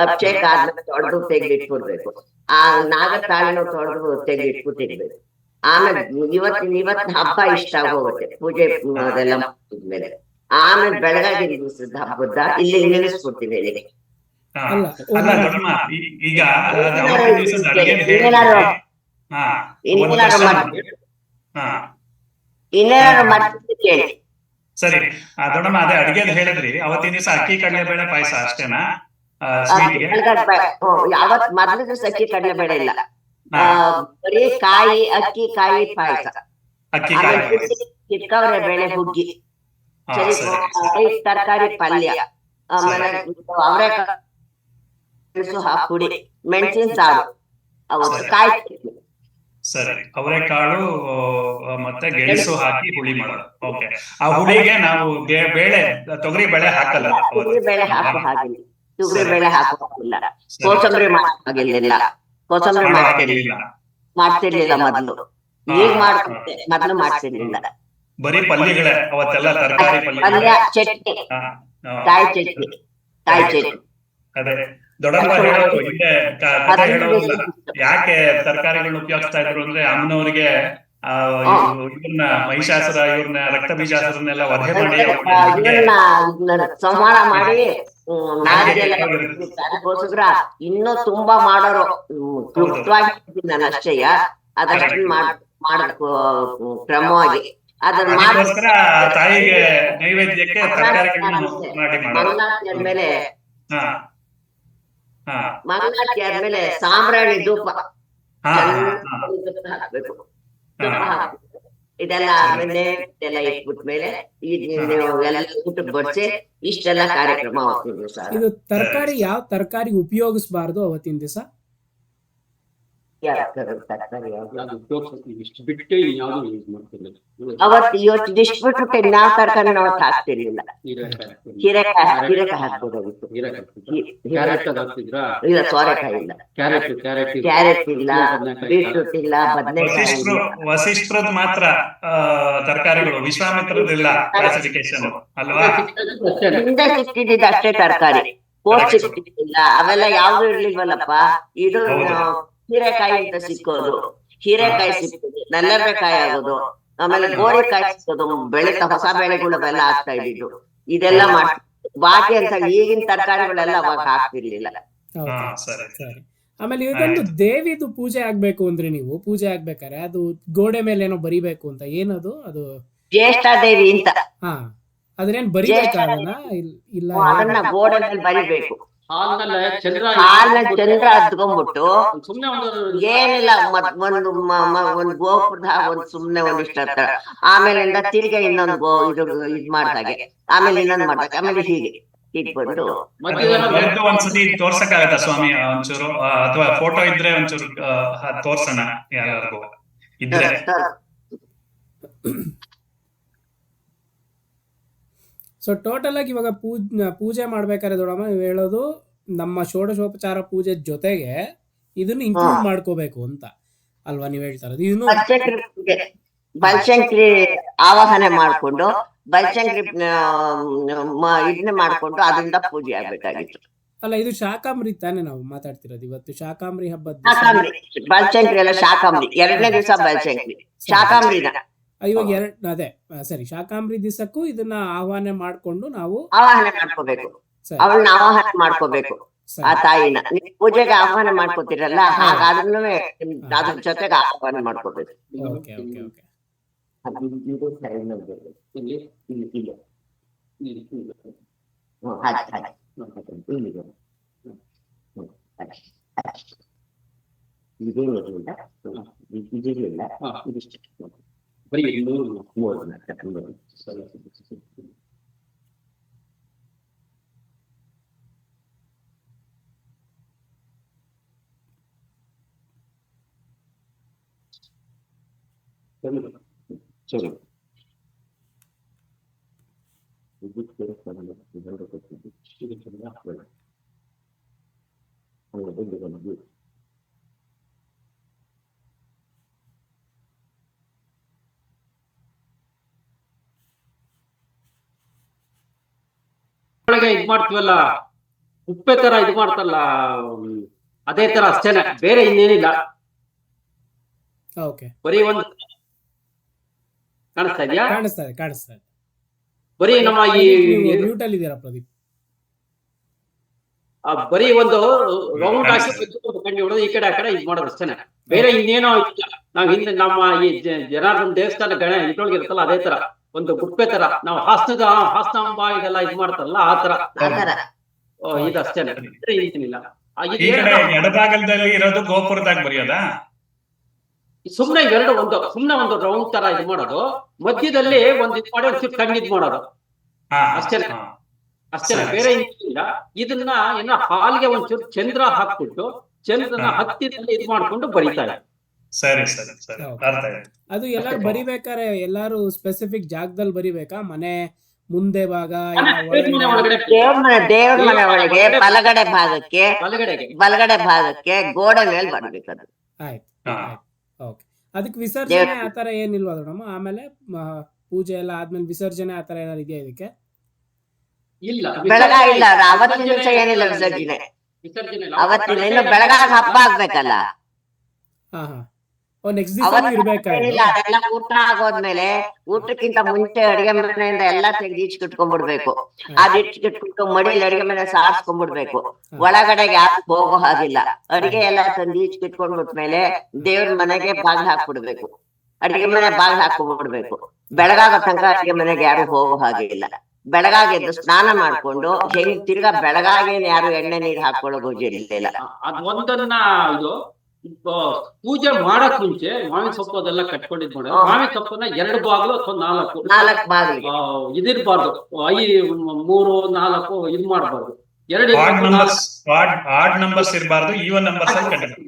Speaker 3: ಅಭಿಷೇಕ ಆದ್ಮೇಲೆ ತೊಳೆದು ತೆಗೆದಿಟ್ಕೊಡ್ಬೇಕು. ಆ ನಾಗರ ತಾಳಿನ ತೊಳೆದು ತೆಗೆದಿಟ್ಬಿಟ್ಟಿರ್ಬೇಕು. ಆಮೇಲೆ ಇವತ್ತಿನ ಹಬ್ಬ ಇಷ್ಟ ಆಗೋಗುತ್ತೆ ಪೂಜೆ ಅದೆಲ್ಲ ಮಾಡಿದ್ಮೇಲೆ. ಆಮೇಲೆ ಬೆಳಗಾಗಿ ದಿವಸದ ಹಬ್ಬದ ಇಲ್ಲಿ ನಿಲ್ಲಿಸ್ಬಿಡ್ತೀವಿ. ಇಲ್ಲಿಗೆ
Speaker 2: ಈಗ
Speaker 3: ಇನ್ನೇನಾದ್ರು ಮಾಡ್ತಿದ್ದೆ ಕೇಳಿ.
Speaker 2: ಸರಿ ದೊಡ್ಡಮ್ಮ, ಅದೇ ಅಡಿಗೆ ಹೇಳಿದ್ರಿ, ಅವತ್ತಿನ ದಿವಸ ಅಕ್ಕಿ ಕಡಲೆಬೇಳೆ ಪಾಯಸ ಅಷ್ಟೇನಾ?
Speaker 3: ಯಾವತ್ ಮೊದಲ ದಿವಸ ಅಕ್ಕಿ ಕಡಲೆಬೇಳೆ ಇಲ್ಲ, ಬರೀ ಕಾಯಿ, ಅಕ್ಕಿ ಕಾಯಿ ಪಾಯಸ, ಚಿಕ್ಕವರೆ ಬೇಳೆ ಹುಗ್ಗಿ, ಸರಿ, ತರಕಾರಿ ಪಲ್ಯ, ಆಮೇಲೆ ಅವರೆಕಾಳು ಪುಡಿ, ಮೆಣಸಿನ ಸಾರು, ಅವತ್ತು ಕಾಯಿ ಚಟ್ನಿ.
Speaker 2: ಸರಿ, ಅವರೆಕಾಳು ಮತ್ತೆ ಗೆಣಸು ಹಾಕಿ ಹುಳಿ ಮಾಡೋದು. ಓಕೆ. ಆ ಹುಳಿಗೆ ನಾವು ಬೇಳೆ, ತೊಗರಿ ಬೇಳೆ ಹಾಕಲ್ಲ.
Speaker 3: ತೊಗರಿ ಬೇಳೆ ಹಾಕೋ ಹಾಗಿಲ್ಲ, ತೊಗರಿ ಬೇಳೆ ಹಾಕೋ ಹಾಗಿಲ್ಲ, ಕೋಸಂಬರಿ ಆಗಿರ್ಲಿಲ್ಲ, ಕೋಸಂಬರಿ ಮಾಡ್ತಿರ್ಲಿಲ್ಲ ಮೊದಲು. ಈಗ ಮಾಡ್ತಿದ್ದೆ, ಮೊದಲು ಮಾಡ್ತಿರ್ಲಿಲ್ಲ.
Speaker 2: ಬರೀ ಪಲ್ಯಗಳೇ ಅವತ್ತೆಲ್ಲ, ತರಕಾರಿ
Speaker 3: ಪಲ್ಯ, ಚಟ್ನಿ, ಕಾಯಿ ಚಟ್ನಿ, ಕಾಯಿ ಚಟ್ನಿ.
Speaker 2: ಅದೇ ದೊಡ್ಡಮ್ಮ ಹೇಳೋದು ಹಿಂದೆ ಕಥೆ ಹೇಳೋದಿಲ್ಲ, ಯಾಕೆ ತರಕಾರಿಗಳನ್ನ ಉಪಯೋಗಿಸ್ತಾ ಇದ್ರು ಅಂದ್ರೆ ಅಮ್ಮನವರಿಗೆ ಇವ್ರನ್ನ ಮಹಿಷಾಸುರ, ಇವ್ರನ್ನ ರಕ್ತ ಬೀಜಾಸುರನ್ನೆಲ್ಲ ವಧೆ ಮಾಡಿ
Speaker 3: ಸಂಹಾರ ಮಾಡಿ ಅದಕ್ಕೋಸ್ಕರ ಇನ್ನೂ ತುಂಬಾ ಮಾಡೋರು ಕ್ಲುಪ್ತವಾಗಿ ನಾನು ಅಷ್ಟೇಯ ಅದನ್ನ ಮಾಡಬೇಕು ಕ್ರಮವಾಗಿ. ಅದನ್ನ
Speaker 2: ತಾಯಿಗೆ ನೈವೇದ್ಯಕ್ಕೆ
Speaker 3: ಮಂಗಳಾರತಿ ಆದ್ಮೇಲೆ ಮಂಗಳಾರತಿ ಆದ್ಮೇಲೆ ಸಾಂಬ್ರಾಣಿ ಧೂಪ ಹಾಕ್ಬೇಕು. ಇದೆಲ್ಲ ಆದ್ಮೇಲೆ ಇದೆಲ್ಲ ಇಟ್ಬಿಟ್ಮೇಲೆ ಎಲ್ಲ ಊಟಕ್ಕೆ ಬಡಿಸಿ ಇಷ್ಟೆಲ್ಲ ಕಾರ್ಯಕ್ರಮ ಆಗ್ತಿದ್ವು ಸರ್.
Speaker 1: ಇದು ತರಕಾರಿ ಯಾವ ತರಕಾರಿ ಉಪಯೋಗಿಸಬಾರ್ದು ಅವತ್ತಿನ ದಿವಸ?
Speaker 3: ತರಕಾರಿ ಯಾವ್ದು?
Speaker 4: ಅದು ಉಪಯೋಗಿಸೋದು ಇಷ್ಟು ಬಿಟ್ಟು ಯಾವ್ದು ಯೂಸ್ ಮಾಡ್ತಿಲ್ಲ.
Speaker 3: ಅವತ್ತು ಇವತ್ತು ಇಷ್ಟು ಬಿಟ್ಬಿಟ್ಟು ಇನ್ಯಾವ ತರಕಾರಿ ಅವತ್ತು ಹಾಕ್ತಿರ್ಲಿಲ್ಲ. ಹೀರೆಕಾಯಿ ಹಾಕ್ಬೋದಾಗಿತ್ತು.
Speaker 4: ಕ್ಯಾರೆಟ್ ಅದು ಹಾಕ್ತಿದ್ರಾ?
Speaker 3: ಇಲ್ಲ, ಸೋರೆಕಾಯಿ ಇಲ್ಲ, ಕ್ಯಾರೆಟ್ ಇಲ್ಲ, ಬೀಟ್ರೂಟ್ ಇಲ್ಲ, ಬದನೆಕಾಯಿ ಇಲ್ಲ.
Speaker 2: ವಸಿಷ್ಠರದ್ ಮಾತ್ರ ತರಕಾರಿಗಳು, ವಿಶ್ವಾಮಿತ್ರದಿಲ್ಲ ಕ್ಲಾಸಿಫಿಕೇಶನ್ ಅಲ್ವಾ?
Speaker 3: ಹಿಂದೆ ಸಿಕ್ತಿದ್ದ ಅಷ್ಟೇ ತರಕಾರಿ, ಕೋಸ್ ಸಿಕ್ತಿದ್ದಿಲ್ಲ, ಅವೆಲ್ಲ ಯಾವ್ದು ಇರ್ಲಿಲ್ವಲ್ಲಪ್ಪ. ಇದು ಹೀರೆಕಾಯಿ ಅಂತ ಸಿಕ್ಕೋದು, ಹೀರೆಕಾಯಿ ಸಿಕ್ಕೋದು, ನಲ್ಲರೆಕಾಯಿ ಆಗೋದು, ಆಮೇಲೆ ಗೋರಿಕಾಯಿ ಸಿಕ್ಕೋದು, ಬೆಳೀತಾ ಹೊಸ ಬೆಳೆಗಳೆಲ್ಲ ಆಗ್ತಾ ಇದ್ದಿದ್ದು, ಇದೆಲ್ಲ ಮಾಡ್ತಿದ್ರು. ಬಾಕಿ ಅಂತ ಈಗಿನ ತರಕಾರಿಗಳೆಲ್ಲ ಅವಾಗ ಹಾಕ್ತಿರ್ಲಿಲ್ಲ.
Speaker 1: ಓಕೆ,
Speaker 2: ಸರಿ.
Speaker 1: ಸರಿ. ಆಮೇಲೆ ಇದೊಂದು ದೇವಿದು ಪೂಜೆ ಆಗ್ಬೇಕು ಅಂದ್ರೆ, ನೀವು ಪೂಜೆ ಆಗ್ಬೇಕಾರೆ ಅದು ಗೋಡೆ ಮೇಲೆ ಏನೋ ಬರಿಬೇಕು ಅಂತ, ಏನದು ಅದು?
Speaker 3: ಜ್ಯೇಷ್ಠಾದೇವಿ ಅಂತ.
Speaker 1: ಹಾ, ಅದ್ರೇನ್ ಬರಿಬೇಕಾ ಅದನ್ನ? ಇಲ್ಲ,
Speaker 3: ಅದನ್ನ ಗೋಡೆ ಮೇಲೆ ಬರಿಬೇಕು.
Speaker 4: ಹಾಲ್ನಲ್ಲಿ ಚಂದ್ರ
Speaker 3: ಹತ್ಕೊಂಡ್ಬಿಟ್ಟು
Speaker 4: ಸುಮ್ನೆ ಒಂದು
Speaker 3: ಏನಿಲ್ಲ, ಒಂದು ಗೋಪುರದ ಒಂದು ಸುಮ್ನೆ ಒಂದಿಷ್ಟ ಹತ್ರ, ಆಮೇಲಿಂದ ತಿರ್ಗಿ ಇನ್ನೊಂದು ಇದ್ ಮಾಡ್ದಾಗೆ, ಆಮೇಲೆ ಇನ್ನೊಂದು ಮಾಡ್ದಾಗ, ಆಮೇಲೆ ಹೀಗೆ ಇಟ್ಕೊಂಡು
Speaker 2: ಬರೆದು ಒಂದ್ಸತಿ ತೋರ್ಸಕ್ಕಾಗತ್ತಾ ಸ್ವಾಮಿ ಒಂಚೂರು, ಅಥವಾ ಫೋಟೋ ಇದ್ರೆ ಒಂಚೂರು ತೋರ್ಸೋಣ ಯಾರಿಗೂ ಇದ್ರೆ.
Speaker 1: ಸೊ ಟೋಟಲ್ ಆಗಿ ಇವಾಗ ಪೂಜೆ ಮಾಡ್ಬೇಕಾದ್ರೆ ದೊಡ್ಡಮ್ಮ ನೀವು ಹೇಳೋದು ನಮ್ಮ ಷೋಡಶೋಪಚಾರ ಪೂಜೆ ಜೊತೆಗೆ ಇದನ್ನು ಇನ್ಕ್ಲೂಡ್ ಮಾಡ್ಕೋಬೇಕು ಅಂತ ಅಲ್ವಾ ನೀವು ಹೇಳ್ತಾ ಇರೋದು? ಇನ್ನು
Speaker 3: ಬನಶಂಕರಿ ಆವಾಹನೆ ಮಾಡ್ಕೊಂಡು ಬನಶಂಕರಿ ಇದನ್ನ ಮಾಡ್ಕೊಂಡು ಅದರಿಂದ ಪೂಜೆ ಆಗ್ಬೇಕಾಗಿತ್ತು.
Speaker 1: ಅಲ್ಲ, ಇದು ಶಾಕಾಂಬರಿ ತಾನೇ ನಾವು ಮಾತಾಡ್ತಿರೋದು ಇವತ್ತು? ಶಾಕಾಂಬರಿ ಹಬ್ಬದ
Speaker 3: ಶಾಕಾಂಬರಿ, ಬನಶಂಕರಿ ಎಲ್ಲ ಶಾಕಾಂಬರಿ, 2ನೇ ದಿವಸ ಬನಶಂಕರಿ ಶಾಕಾಂಬರಿನ.
Speaker 1: ಇವಾಗ ಅದೇ ಸರಿ, ಶಾಕಾಂಬರಿ ದಿವಸಕ್ಕೂ ಇದನ್ನ ಆಹ್ವಾನ ಮಾಡ್ಕೊಂಡು ನಾವು
Speaker 3: ಆವಾಹನೆ ಮಾಡ್ಕೋಬೇಕು, ಅವಳನ್ನ ಆವಾಹನೆ ಮಾಡ್ಕೋಬೇಕು. ಆ ತಾಯಿನ ನೀವು ಪೂಜೆಗೆ ಆಹ್ವಾನ ಮಾಡ್ಕೋತಿರಲ್ಲ, ಹಾಗಾದ್ರೂ ಅದ್ರ ಜೊತೆಗೆ ಆಹ್ವಾನ ಮಾಡ್ಕೋಬೇಕು.
Speaker 1: Okay okay okay.
Speaker 3: ಇದೇನಿಲ್ಲ, ಇದಿರ್ಲಿಲ್ಲ, ಇದಿಷ್ಟು
Speaker 4: ಬರೀ
Speaker 3: ಮೂರು ಸರಿ.
Speaker 4: ಒಳಗೆ ಇದ್ ಮಾಡ್ತೀವಲ್ಲ, ಉಪ್ಪೆ ತರ ಇದು ಮಾಡ್ತಲ್ಲ, ಅದೇ ತರ ಅಷ್ಟೇನೆ, ಬೇರೆ ಇನ್ನೇನಿಲ್ಲ.
Speaker 1: ಓಕೆ,
Speaker 4: ಬರೀ ಒಂದು ಕಾಣಿಸ್ತಾ ಇದೆಯಾ?
Speaker 1: ಕಾಣಿಸ್ತಾ ಇದೆ.
Speaker 4: ಬರೀ ನಮ್ಮ ಈ
Speaker 1: ಮ್ಯೂಟ್ ಅಲ್ಲಿ ಇದೀರಾ ಪ್ರದೀಪ್?
Speaker 4: ಬರೀ ಒಂದು ರೌಂಡ್ ಹಾಕಿ ಕಂಡು ಹೊಡೆದು ಈ ಕಡೆ ಆ ಕಡೆ ಇದ್ ಮಾಡೋದು ಅಷ್ಟೇನೆ, ಬೇರೆ ಇನ್ನೇನೋ ಇಲ್ಲ. ನಾವ್ ಹಿಂದೆ ನಮ್ಮ ಈ ಜನಾರ್ದನ ದೇವಸ್ಥಾನ ಇದ್ರೊಳಗೆ ಇರುತ್ತಲ್ಲ, ಅದೇ ತರ ಒಂದು ಗುಪ್ಪೆ ತರ ನಾವು ಹಾಸ್ತಾಂಬ ಇದೆಲ್ಲ ಇದ್ ಮಾಡ್ತಾರಲ್ಲ, ಆ ತರ ಇದು ಅಷ್ಟೇನೆ, ಏನಿಲ್ಲ.
Speaker 2: ಎಡಭಾಗದಲ್ಲಿ ಇರೋದು ಗೋಪುರದಾಗ ಬರೆಯೋದಾ?
Speaker 4: ಸುಮ್ನೆ ಸುಮ್ನೆ ಒಂದು ರೌಂಡ್ ತರ ಇದು ಮಾಡೋದು, ಮಧ್ಯದಲ್ಲಿ ಒಂದು ಇದು ಮಾಡಿ ಒಂಚೂರು ಕಣ್ಣು ಇದ್ ಮಾಡೋದು ಅಷ್ಟೇನೆ, ಬೇರೆ ಇಲ್ಲ. ಇದನ್ನ ಏನೋ ಹಾಲ್ಗೆ ಒಂಚೂರು ಚಂದ್ರ ಹಾಕ್ಬಿಟ್ಟು ಚಂದ್ರನ ಹತ್ತಿರಲ್ಲಿ ಇದು ಮಾಡ್ಕೊಂಡು ಬರೀತಾರೆ.
Speaker 2: ಸರಿ ಸರಿ ಸರಿ,
Speaker 1: ಅದು ಎಲ್ಲಾರು ಬರಿಬೇಕಾರೆ ಎಲ್ಲಾರು ಸ್ಪೆಸಿಫಿಕ್ ಜಾಗದಲ್ಲಿ ಬರಿಬೇಕಾ? ಮನೆ ಮುಂದೆ ಭಾಗ,
Speaker 3: ದೇವ್ರ ಮನೆ ಒಳಗೆ ಬಲಗಡೆ ಭಾಗಕ್ಕೆ ಗೋಡೆ ಮೇಲೆ ಬರ್ಬೇಕದು.
Speaker 1: ಆಯ್ತು. ಓಕೆ, ಅದಕ್ಕೆ ವಿಸರ್ಜನೆ ಆತರ ಏನಿಲ್ವಾ ದೊಡ್ಡಮ್ಮ? ಆಮೇಲೆ ಪೂಜೆ ಎಲ್ಲ ಆದ್ಮೇಲೆ ವಿಸರ್ಜನೆ ಆತರ ಏನಾರು ಇದೆಯಾ ಇದಕ್ಕೆ?
Speaker 4: ಇಲ್ಲ,
Speaker 3: ಇಲ್ಲ, ಅವತ್ತಿನ ದಿವಸ ಏನಿಲ್ಲ ವಿಸರ್ಜನೆ. ಅವತ್ತಿನ ಇನ್ನು ಬೆಳಗಾಗ ಹಬ್ಬ ಆಗ್ಬೇಕಲ್ಲ,
Speaker 1: ನೆಕ್ಸ್ಟ್ ದಿವಸ ಇರ್ಬೇಕಾಗಿಲ್ಲ.
Speaker 3: ಅದೆಲ್ಲ ಊಟ ಆಗೋದ್ಮೇಲೆ, ಊಟಕ್ಕಿಂತ ಮುಂಚೆ ಅಡಿಗೆ ಮನೆಯಿಂದ ಎಲ್ಲಾ ತೆಗೆದು ಈಚ್ಕಿಟ್ಕೊಂಡ್ಬಿಡ್ಬೇಕು. ಅದಿಟ್ಕಿಟ್ಬಿಟ್ಟು ಮಡಿಲಿ ಅಡಿಗೆ ಮನೆ ಸಾರಿಸ್ಕೊಂಡ್ಬಿಡ್ಬೇಕು. ಒಳಗಡೆಗೆ ಯಾರು ಹೋಗೋ ಹಾಗಿಲ್ಲ. ಅಡಿಗೆ ಎಲ್ಲಾ ತಂದು ಈಚ್ಕಿಟ್ಕೊಂಡ್ಬಿಟ್ಮೇಲೆ ದೇವ್ರ ಮನೆಗೆ ಬಾಗಿಲು ಹಾಕ್ಬಿಡ್ಬೇಕು, ಅಡಿಗೆ ಮನೆ ಬಾಗಿಲು ಹಾಕೊಂಡ್ಬಿಡ್ಬೇಕು. ಬೆಳಗಾಗೋ ತನಕ ಅಡಿಗೆ ಮನೆಗೆ ಯಾರು ಹೋಗೋ ಹಾಗೆ ಇಲ್ಲ. ಬೆಳಗಾಗೆದ್ದು ಸ್ನಾನ ಮಾಡ್ಕೊಂಡು ತಿರ್ಗಾ ಬೆಳಗಾಗೇನು ಯಾರು ಎಣ್ಣೆ ನೀರು ಹಾಕೊಳ್ಳೋ ಗೋಜಿ ಇಲ್ಲ.
Speaker 4: ಅದ್ ಒಂದನ್ನ ಇದು ಪೂಜೆ ಮಾಡಕ್ ಮುಂಚೆ ಮಾವಿನ ಸೊಪ್ಪು ಅದೆಲ್ಲ ಕಟ್ಕೊಂಡಿದ್ ಮಾಡ, ಮಾವಿನ ಸೊಪ್ಪನ್ನ 2 ಬಾಗಿಲು ಅಥವಾ 4
Speaker 3: ಬಾಗಿಲು
Speaker 4: ಇದಿರ್ಬಾರ್ದು, 3, 4 ಇದು ಮಾಡಬಾರ್ದು. ಎರಡು
Speaker 2: ಆಡ್ ನಂಬರ್ಸ್ ಇರಬಾರ್ದು, ಈವನ್ ನಂಬರ್ಸ್ ಅಲ್ಲಿ ಕಟ್ಟಬೇಕು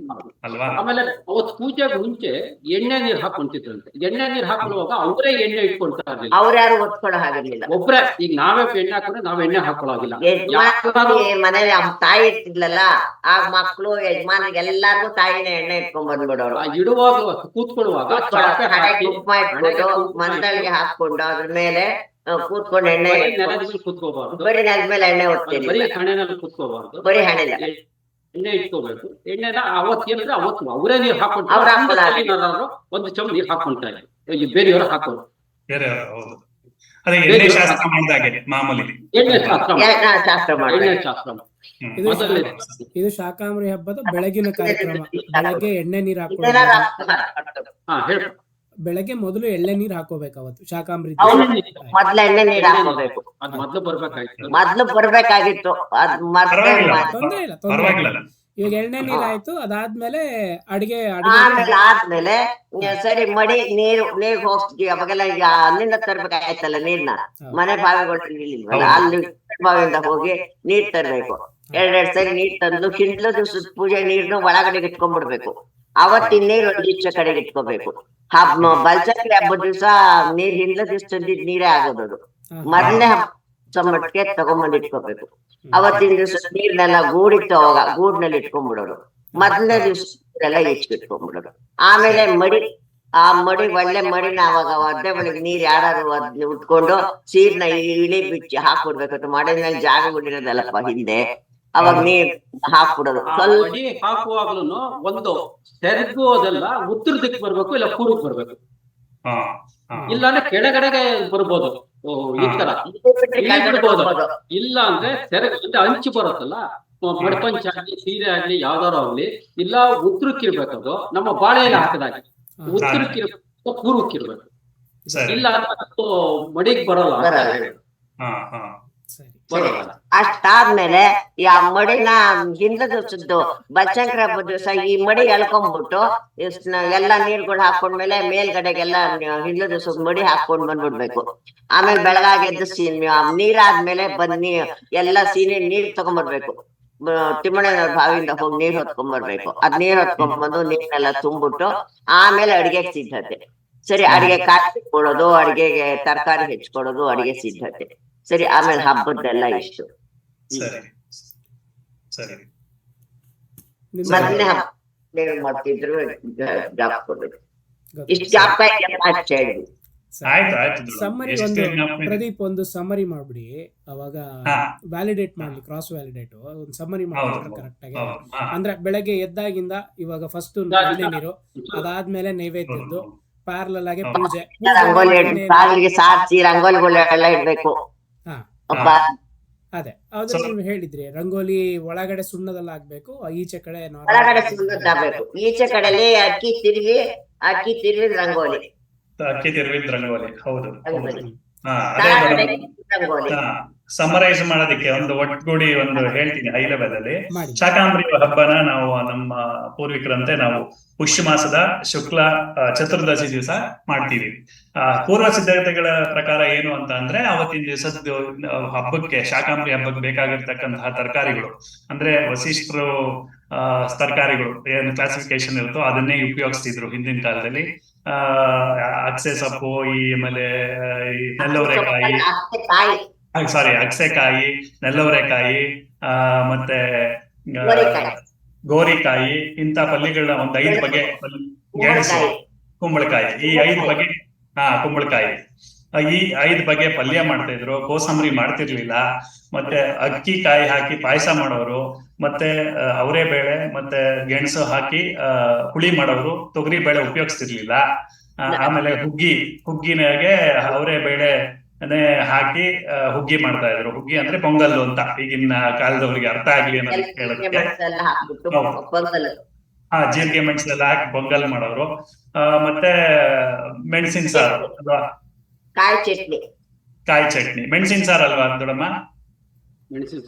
Speaker 2: ಅಲ್ವಾ?
Speaker 4: ಆಮೇಲೆ ಅವತ್ತು ಪೂಜೆಗೆ ಮುಂಚೆ ಎಣ್ಣೆ ನೀರು ಹಾಕೊಂತಿದ್ರಂತೆ. ಎಣ್ಣೆ ನೀರು ಹಾಕೊಳ್ಳುವಾಗ ಅವರೇ ಎಣ್ಣೆ ಇಟ್ಕೊಳ್ತಾ ಇರ್ಲಿಲ್ಲ,
Speaker 3: ಅವ್ರ್ಯಾರು ಒತ್ಕೊಳೋ ಹಾಗಿರ್ಲಿಲ್ಲ.
Speaker 4: ಒಬ್ರೆ. ಈಗ ನಾವೇ ಎಣ್ಣೆ ಹಾಕೊಂಡ್ರೆ ನಾವ್ ಎಣ್ಣೆ ಹಾಕೊಳ್ಳೋಗಿಲ್ಲ.
Speaker 3: ಯಜಮಾನ್ರಿಗೆ ಮನೇಲಿ ತಾಯಿ ಇರ್ತಿದ್ಲಲ್ಲ, ಆ ಮಕ್ಳು ಯಜಮಾನ್ರಿಗೆ ಎಲ್ಲಾರ್ಗು ತಾಯಿನೇ ಎಣ್ಣೆ ಇಟ್ಕೊಂಡ್ ಬಂದ್ಬಿಡೋರು.
Speaker 4: ಇಡುವಾಗ ಕೂತ್ಕೊಳ್ಳುವಾಗ
Speaker 3: ಹಣೆ ಕುಂಕುಮ ಇಟ್ಬಿಟ್ಟು ಮಂದಳಿಗೆ ಹಾಕೊಂಡು ಅದ್ರ ಮೇಲೆ ಕೂತ್ಕೊಂಡು ಎಣ್ಣೆ
Speaker 4: ಕೂತ್ಕೋಬಾರ್ದು,
Speaker 3: ಬರೀ ನೆಲದ ಮೇಲೆ ಎಣ್ಣೆ ಒತ್ತೀನಿ,
Speaker 4: ಬರೀ ಹಣೆನಲ್ಲಿ ಕೂತ್ಕೋಬಾರ್ದು,
Speaker 3: ಬರೀ ಹಣೆಲ್ಲ
Speaker 4: ಎಣ್ಣೆ ಇಟ್ಕೋಬೇಕು. ಎಣ್ಣೆನ ಅವತ್ತೇನಿದ್ರೆ ಅವತ್ತು ಅವರೇ ನೀರು ಹಾಕೊಂಡು ಒಂದು ಚಮ್ ನೀರು ಹಾಕೊಂತಾರೆ, ಬೇರೆಯವರು ಹಾಕೋರು.
Speaker 2: ಹೌದು, ಅದೇ ಎಣ್ಣೆ ಶಾಸ್ತ್ರ ಮಾಡಿದಾಗೆ ಮಾಮೂಲಿ
Speaker 4: ಎಣ್ಣೆ ಶಾಸ್ತ್ರ
Speaker 3: ಶಾಸ್ತ್ರ ಮಾಡಿ.
Speaker 4: ಎಣ್ಣೆ ಶಾಸ್ತ್ರ
Speaker 1: ಇದು ಶಾಕಾಂಬರಿ ಹಬ್ಬದ ಬೆಳಗಿನ ಕಾರ್ಯಕ್ರಮ. ಬೆಳಗ್ಗೆ ಎಣ್ಣೆ ನೀರು ಹಾಕೊಳ್ಳೋದು.
Speaker 4: ಹಾ ಹೇಳ.
Speaker 1: ಬೆಳಗ್ಗೆ ಮೊದಲು ಎಳ್ಳೆ ನೀರು ಹಾಕೋಬೇಕು ಅವತ್ತು ಶಾಕಾಂಬರಿ.
Speaker 3: ಮೊದ್ಲು ಎಣ್ಣೆ ನೀರು ಹಾಕೋಬೇಕು.
Speaker 4: ಅದ್ ಮೊದ್ಲು ಬರ್ಬೇಕಾಗಿತ್ತು.
Speaker 3: ಮೊದ್ಲು ಬರ್ಬೇಕಾಗಿತ್ತು. ಅದ್
Speaker 1: ತೊಂದ್ರೆ ಇಲ್ಲ, ತೊಂದ್ರೆ ಇಲ್ಲ. ಇವಾಗ ಎಣ್ಣೆ ನೀರ್ ಆಯ್ತು, ಅದಾದ್ಮೇಲೆ ಅಡಿಗೆ
Speaker 3: ಆದ್ಮೇಲೆ ಸರಿ ಮಡಿ ನೀರ್ ಹೋಗ್ತೀವಿ. ಅವಾಗೆಲ್ಲ ಈಗ ಅಲ್ಲಿಂದ ತರ್ಬೇಕಾಯ್ತಲ್ಲ ನೀರ್ನ, ಮನೆ ಬಾವಿಗಳು ಇರ್ಲಿಲ್ವಲ್ಲ, ಅಲ್ಲಿ ಬಾವಿಯಿಂದ ಹೋಗಿ ನೀರ್ ತರ್ಬೇಕು. ಎರಡೆರಡು ಸರಿ ನೀರ್ ತಂದು ಹಿಂಡ್ಲ ದಿವ್ಸದ ಪೂಜೆ ನೀರ್ನ ಒಳಗಡೆಗೆ ಇಟ್ಕೊಂಡ್ಬಿಡ್ಬೇಕು. ಅವತ್ತಿನ ನೀರ್ ಒಂದು ಈಚೆ ಕಡೆಗೆ ಇಟ್ಕೋಬೇಕು. ಬಲ್ಚಕ್ರಿ ಹಬ್ಬದ ದಿವ್ಸ ನೀರ್ ಹಿಂಡ್ಲ ದಿವ್ಸ ತಂದಿದ್ ನೀರೇ ಆಗೋದು. ಮೊದಲನೇ ಹಬ್ಬ ಮಟ್ಟಿಗೆ ತಗೊಂಬಂದ್ ಇಟ್ಕೋಬೇಕು. ಅವತ್ತಿನ ದಿವ್ಸ ನೀರ್ನೆಲ್ಲ ಗೂಡಿಟ್ಟು ಅವಾಗ ಗೂಡ್ನಲ್ಲಿ ಇಟ್ಕೊಂಡ್ಬಿಡೋರು. ಮೊದಲನೇ ದಿವ್ಸ ಎಲ್ಲ ಇಟ್ಕೊಂಡ್ಬಿಡೋರು. ಆಮೇಲೆ ಮಡಿ, ಆ ಮಡಿ ಒಳ್ಳೆ ಮಡಿನ ಅವಾಗ ಒದ್ದೆ ಬಳಿಗೆ ನೀರ್ ಯಾರು ಅದ್ನ ಉಟ್ಕೊಂಡು ಸೀರ್ನ ಇಳಿ ಬಿಚ್ಚಿ ಹಾಕ್ಬಿಡ್ಬೇಕು. ಮಡಿನಲ್ಲಿ ಜಾಗ ಬಿಡಿರೋದಲ್ಲಪ್ಪ ಹಿಂದೆ, ಅವಾಗ ನೀರ್ ಹಾಕ್ಬಿಡೋದು.
Speaker 4: ಸ್ವಲ್ಪ ಹಾಕುವಾಗ್ಲೂ ಒಂದು ಸೆರಗೋದೆಲ್ಲ ಉತ್ತರ ದಿಕ್ಕು ಬರ್ಬೇಕು, ಇಲ್ಲ ಪೂರ್ವಕ್ಕೆ ಬರ್ಬೇಕು. ಇಲ್ಲಾಂದ್ರೆ ಕೆಳಗಡೆಗೆ ಬರ್ಬೋದು, ಈ ತರ ಬಿಡ್ಬೋದು. ಇಲ್ಲ ಅಂದ್ರೆ ಸೆರಗ ಅಂಚು ಬರುತ್ತಲ್ಲ, ಮಡ್ಪಂಚ ಆಗ್ಲಿ ಸೀರೆ ಆಗ್ಲಿ ಯಾವ್ದಾರು ಆಗ್ಲಿ, ಇಲ್ಲ ಉತ್ತರಕ್ಕಿರ್ಬೇಕದು. ನಮ್ಮ ಬಾಳೆಯಲ್ಲಿ ಹಾಕದಾಗೆ ಉತ್ತರಕ್ಕಿರ್ಬೇಕು, ಪೂರ್ವಕ್ಕಿರ್ಬೇಕು. ಇಲ್ಲ ಮಡಿಗೆ ಬರಲ್ಲ.
Speaker 3: ಅಷ್ಟಾದ್ಮೇಲೆ ಆ ಮಡಿನ ಹಿಂದ ದಿವ್ಸದ್ದು ಬಚ್ಚಂಕ್ರ ಹಬ್ಬದ ದಿವಸ ಈ ಮಡಿ ಎಳ್ಕೊಂಡ್ಬಿಟ್ಟು ಎಲ್ಲಾ ನೀರ್ಗಳು ಹಾಕೊಂಡ್ಮೇಲೆ ಮೇಲ್ಗಡೆಗೆಲ್ಲ ಹಿಂದ ದಿವ್ಸದ ಮಡಿ ಹಾಕೊಂಡ್ ಬಂದ್ಬಿಡ್ಬೇಕು. ಆಮೇಲೆ ಬೆಳಗಾಗಿ ಎದ್ದು ನೀರಾದ್ಮೇಲೆ ಬನ್ನಿ ಎಲ್ಲಾ ಸೀನಿ ನೀರ್ ತಗೊಂಡ್ಬರ್ಬೇಕು. ತಿಮ್ಮಣ್ಣನವ್ರ ಬಾವಿಯಿಂದ ಹೋಗಿ ನೀರ್ ಹೊತ್ಕೊಂಡ್ಬರ್ಬೇಕು. ಅದ್ ನೀರ್ ಹೊತ್ಕೊಂಡ್ಬಂದು ನೀರ್ನೆಲ್ಲ ತುಂಬಿಟ್ಟು ಆಮೇಲೆ ಅಡಿಗೆಗೆ ಸಿದ್ಧತೆ. ಸರಿ, ಅಡಿಗೆ ಕಾಯಿಸ್ಕೊಡೋದು, ಅಡಿಗೆಗೆ ತರಕಾರಿ ಹೆಚ್ಕೊಡೋದು, ಅಡಿಗೆ ಸಿದ್ಧತೆ. ಸರಿ, ಆಮೇಲೆ ಹಬ್ಬದ್ದೆಲ್ಲ ಇಷ್ಟು. ಮೊದಲನೇ ಹಬ್ಬ ಮಾಡ್ತಿದ್ರು ಜಾಬ್ ಕೊಡ್ಬೇಕು. ಇಷ್ಟು ಜಾಬ್
Speaker 1: ಸಮ್ಮರಿ ಒಂದು ಪ್ರದೀಪ್ ಒಂದು ಸಮ್ಮರಿ ಮಾಡ್ಬಿಡಿ. ಅವಾಗ ವ್ಯಾಲಿಡೇಟ್ ಮಾಡ್ಲಿ, ಕ್ರಾಸ್ ವ್ಯಾಲಿಡೇಟ್ ಒಂದು ಸಮ್ಮರಿ ಮಾಡ್ಬಿಟ್ರೆ ಕರೆಕ್ಟ್ ಆಗಿ. ಅಂದ್ರೆ ಬೆಳಗ್ಗೆ ಎದ್ದಾಗಿಂದ ಇವಾಗ ಫಸ್ಟ್ ನೀರು, ಅದಾದ್ಮೇಲೆ ನೈವೇದ್ಯದ್ದು, ಪ್ಯಾರಲಲ್ ಆಗಿ ಪೂಜೆ,
Speaker 3: ರಂಗೋಲಿ ಸಾರಿಸಿ ರಂಗೋಲಿಗಳೆಲ್ಲ ಇಡ್ಬೇಕು.
Speaker 1: ಅದೇ ಅದ್ರ ನೀವು ಹೇಳಿದ್ರಿ ರಂಗೋಲಿ ಒಳಗಡೆ ಸುಣ್ಣದಲ್ಲ ಆಗ್ಬೇಕು, ಈಚೆ ಕಡೆ
Speaker 3: ಒಳಗಡೆ ಸುಣ್ಣದಾಗಬೇಕು. ಈಚೆ ಕಡೆಲಿ ಅಕ್ಕಿ ತಿರುವಿ ರಂಗೋಲಿ,
Speaker 2: ಅಕ್ಕಿ ತಿರುವಿದ ರಂಗೋಲಿ. ಹೌದು,
Speaker 3: ರಂಗೋಲಿ.
Speaker 2: ಸಮರೈಸ್ ಮಾಡೋದಕ್ಕೆ ಒಂದು ಒಟ್ಟುಗೂಡಿ ಒಂದು ಹೇಳ್ತೀನಿ ಹೈ ಲೆವೆಲ್ ಅಲ್ಲಿ. ಶಾಕಾಂಬರಿ ಹಬ್ಬನ ನಾವು ನಮ್ಮ ಪೂರ್ವಿಕರಂತೆ ನಾವು ಪುಷ್ಯ ಮಾಸದ ಶುಕ್ಲ ಚತುರ್ದಶಿ ದಿವಸ ಮಾಡ್ತೀವಿ. ಪೂರ್ವ ಸಿದ್ಧತೆಗಳ ಪ್ರಕಾರ ಏನು ಅಂತ ಅಂದ್ರೆ, ಅವತ್ತಿನ ದಿವಸದ ಹಬ್ಬಕ್ಕೆ, ಶಾಕಾಂಬರಿ ಹಬ್ಬಕ್ಕೆ ಬೇಕಾಗಿರ್ತಕ್ಕಂತಹ ತರಕಾರಿಗಳು ಅಂದ್ರೆ ವಸಿಷ್ಠರು ತರಕಾರಿಗಳು ಏನು ಕ್ಲಾಸಿಫಿಕೇಶನ್ ಇರುತ್ತೋ ಅದನ್ನೇ ಉಪಯೋಗಿಸ್ತಿದ್ರು ಹಿಂದಿನ ಕಾಲದಲ್ಲಿ. ಅಗಸೆ ಸೊಪ್ಪು, ಈ ಆಮೇಲೆ ಈ ನೆಲ್ಲವರೆಕಾಯಿ, ಅಗಸೆಕಾಯಿ, ನೆಲ್ಲವರೆಕಾಯಿ, ಮತ್ತೆ ಗೋರಿಕಾಯಿ, ಇಂತ ಪಲ್ಯಗಳನ್ನ ಒಂದ್ 5 ಬಗೆ, ಗೆಣಸು, ಕುಂಬಳಕಾಯಿ, ಈ 5 ಬಗೆ, ಕುಂಬಳಕಾಯಿ, ಈ 5 ಬಗೆ ಪಲ್ಯ ಮಾಡ್ತಾ ಇದ್ರು. ಕೋಸಂಬರಿ ಮಾಡ್ತಿರ್ಲಿಲ್ಲ. ಮತ್ತೆ ಅಕ್ಕಿ ಕಾಯಿ ಹಾಕಿ ಪಾಯಸ ಮಾಡೋರು, ಮತ್ತೆ ಅವರೇ ಬೇಳೆ ಮತ್ತೆ ಗೆಣಸು ಹಾಕಿ ಹುಳಿ ಮಾಡೋರು. ತೊಗರಿ ಬೇಳೆ ಉಪಯೋಗಿಸ್ತಿರ್ಲಿಲ್ಲ. ಆಮೇಲೆ ಹುಗ್ಗಿನಾಗೆ ಅವರೇ ಬೇಳೆ ಹಾಕಿ ಹುಗ್ಗಿ ಮಾಡ್ತಾ ಇದ್ರು. ಹುಗ್ಗಿ ಅಂದ್ರೆ ಪೊಂಗಲ್ಲು ಅಂತ, ಈಗಿನ ಕಾಲದವರಿಗೆ ಅರ್ಥ ಆಗ್ಲಿ ಅನ್ನೋದು ಹೇಳೋದಕ್ಕೆ. ಜೀರಿಗೆ ಮೆಣಸೆಲ್ಲ ಹಾಕಿ ಪೊಂಗಲ್ ಮಾಡೋರು. ಮತ್ತೆ ಮೆಣಸಿನ ಸಾರು ಅಲ್ವಾ, ಕಾಯಿ ಚಟ್ನಿ, ಮೆಣಸಿನ ಸಾರು ಅಲ್ವಾ ದೊಡ್ಡಮ್ಮ? ಮೆಣಸಿನ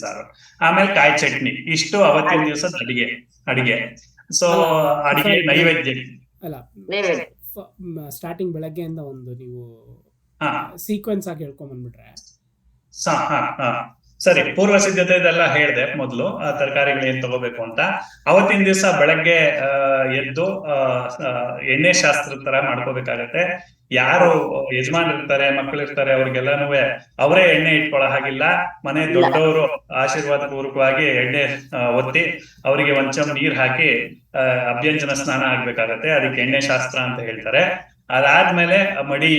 Speaker 2: ಸಾರು, ಆಮೇಲೆ ಕಾಯಿ ಚಟ್ನಿ. ಇಷ್ಟು ಅವತ್ತಿನ ದಿವಸದ ಅಡಿಗೆ. ಸೊ ಅಡಿಗೆ ನೈವೇದ್ಯ
Speaker 1: ಅಲ್ಲ, ಸ್ಟಾರ್ಟಿಂಗ್ ಬೆಳಗ್ಗೆಯಿಂದ ಒಂದು ನೀವು ಸೀಕ್ವೆನ್ಸ್ ಆಗಿ ಹೇಳ್ಕೊಂಡ್ ಬಂದ್ಬಿಟ್ರೆ.
Speaker 2: ಸರಿ, ಪೂರ್ವ ಸಿದ್ಧತೆ ಇದೆಲ್ಲ ಹೇಳ್ದೆ ಮೊದ್ಲು, ತರಕಾರಿಗಳು ಏನ್ ತಗೋಬೇಕು ಅಂತ. ಅವತ್ತಿನ ದಿವಸ ಬೆಳಗ್ಗೆ ಎದ್ದು ಎಣ್ಣೆ ಶಾಸ್ತ್ರದ ತರ ಮಾಡ್ಕೋಬೇಕಾಗತ್ತೆ. ಯಾರು ಯಜಮಾನ್ ಇರ್ತಾರೆ, ಮಕ್ಳು ಇರ್ತಾರೆ, ಅವ್ರಿಗೆಲ್ಲಾನು ಅವರೇ ಎಣ್ಣೆ ಇಟ್ಕೊಳ್ಳೋ ಹಾಗಿಲ್ಲ. ಮನೆ ದೊಡ್ಡವರು ಆಶೀರ್ವಾದ ಪೂರ್ವಕವಾಗಿ ಎಣ್ಣೆ ಒತ್ತಿ ಅವರಿಗೆ ಒಂದ್ ಚಮ್ ನೀರ್ ಹಾಕಿ ಅಭ್ಯಂಜನ ಸ್ನಾನ ಆಗ್ಬೇಕಾಗತ್ತೆ. ಅದಕ್ಕೆ ಎಣ್ಣೆ ಶಾಸ್ತ್ರ ಅಂತ ಹೇಳ್ತಾರೆ. ಅದಾದ್ಮೇಲೆ ಮಡಿ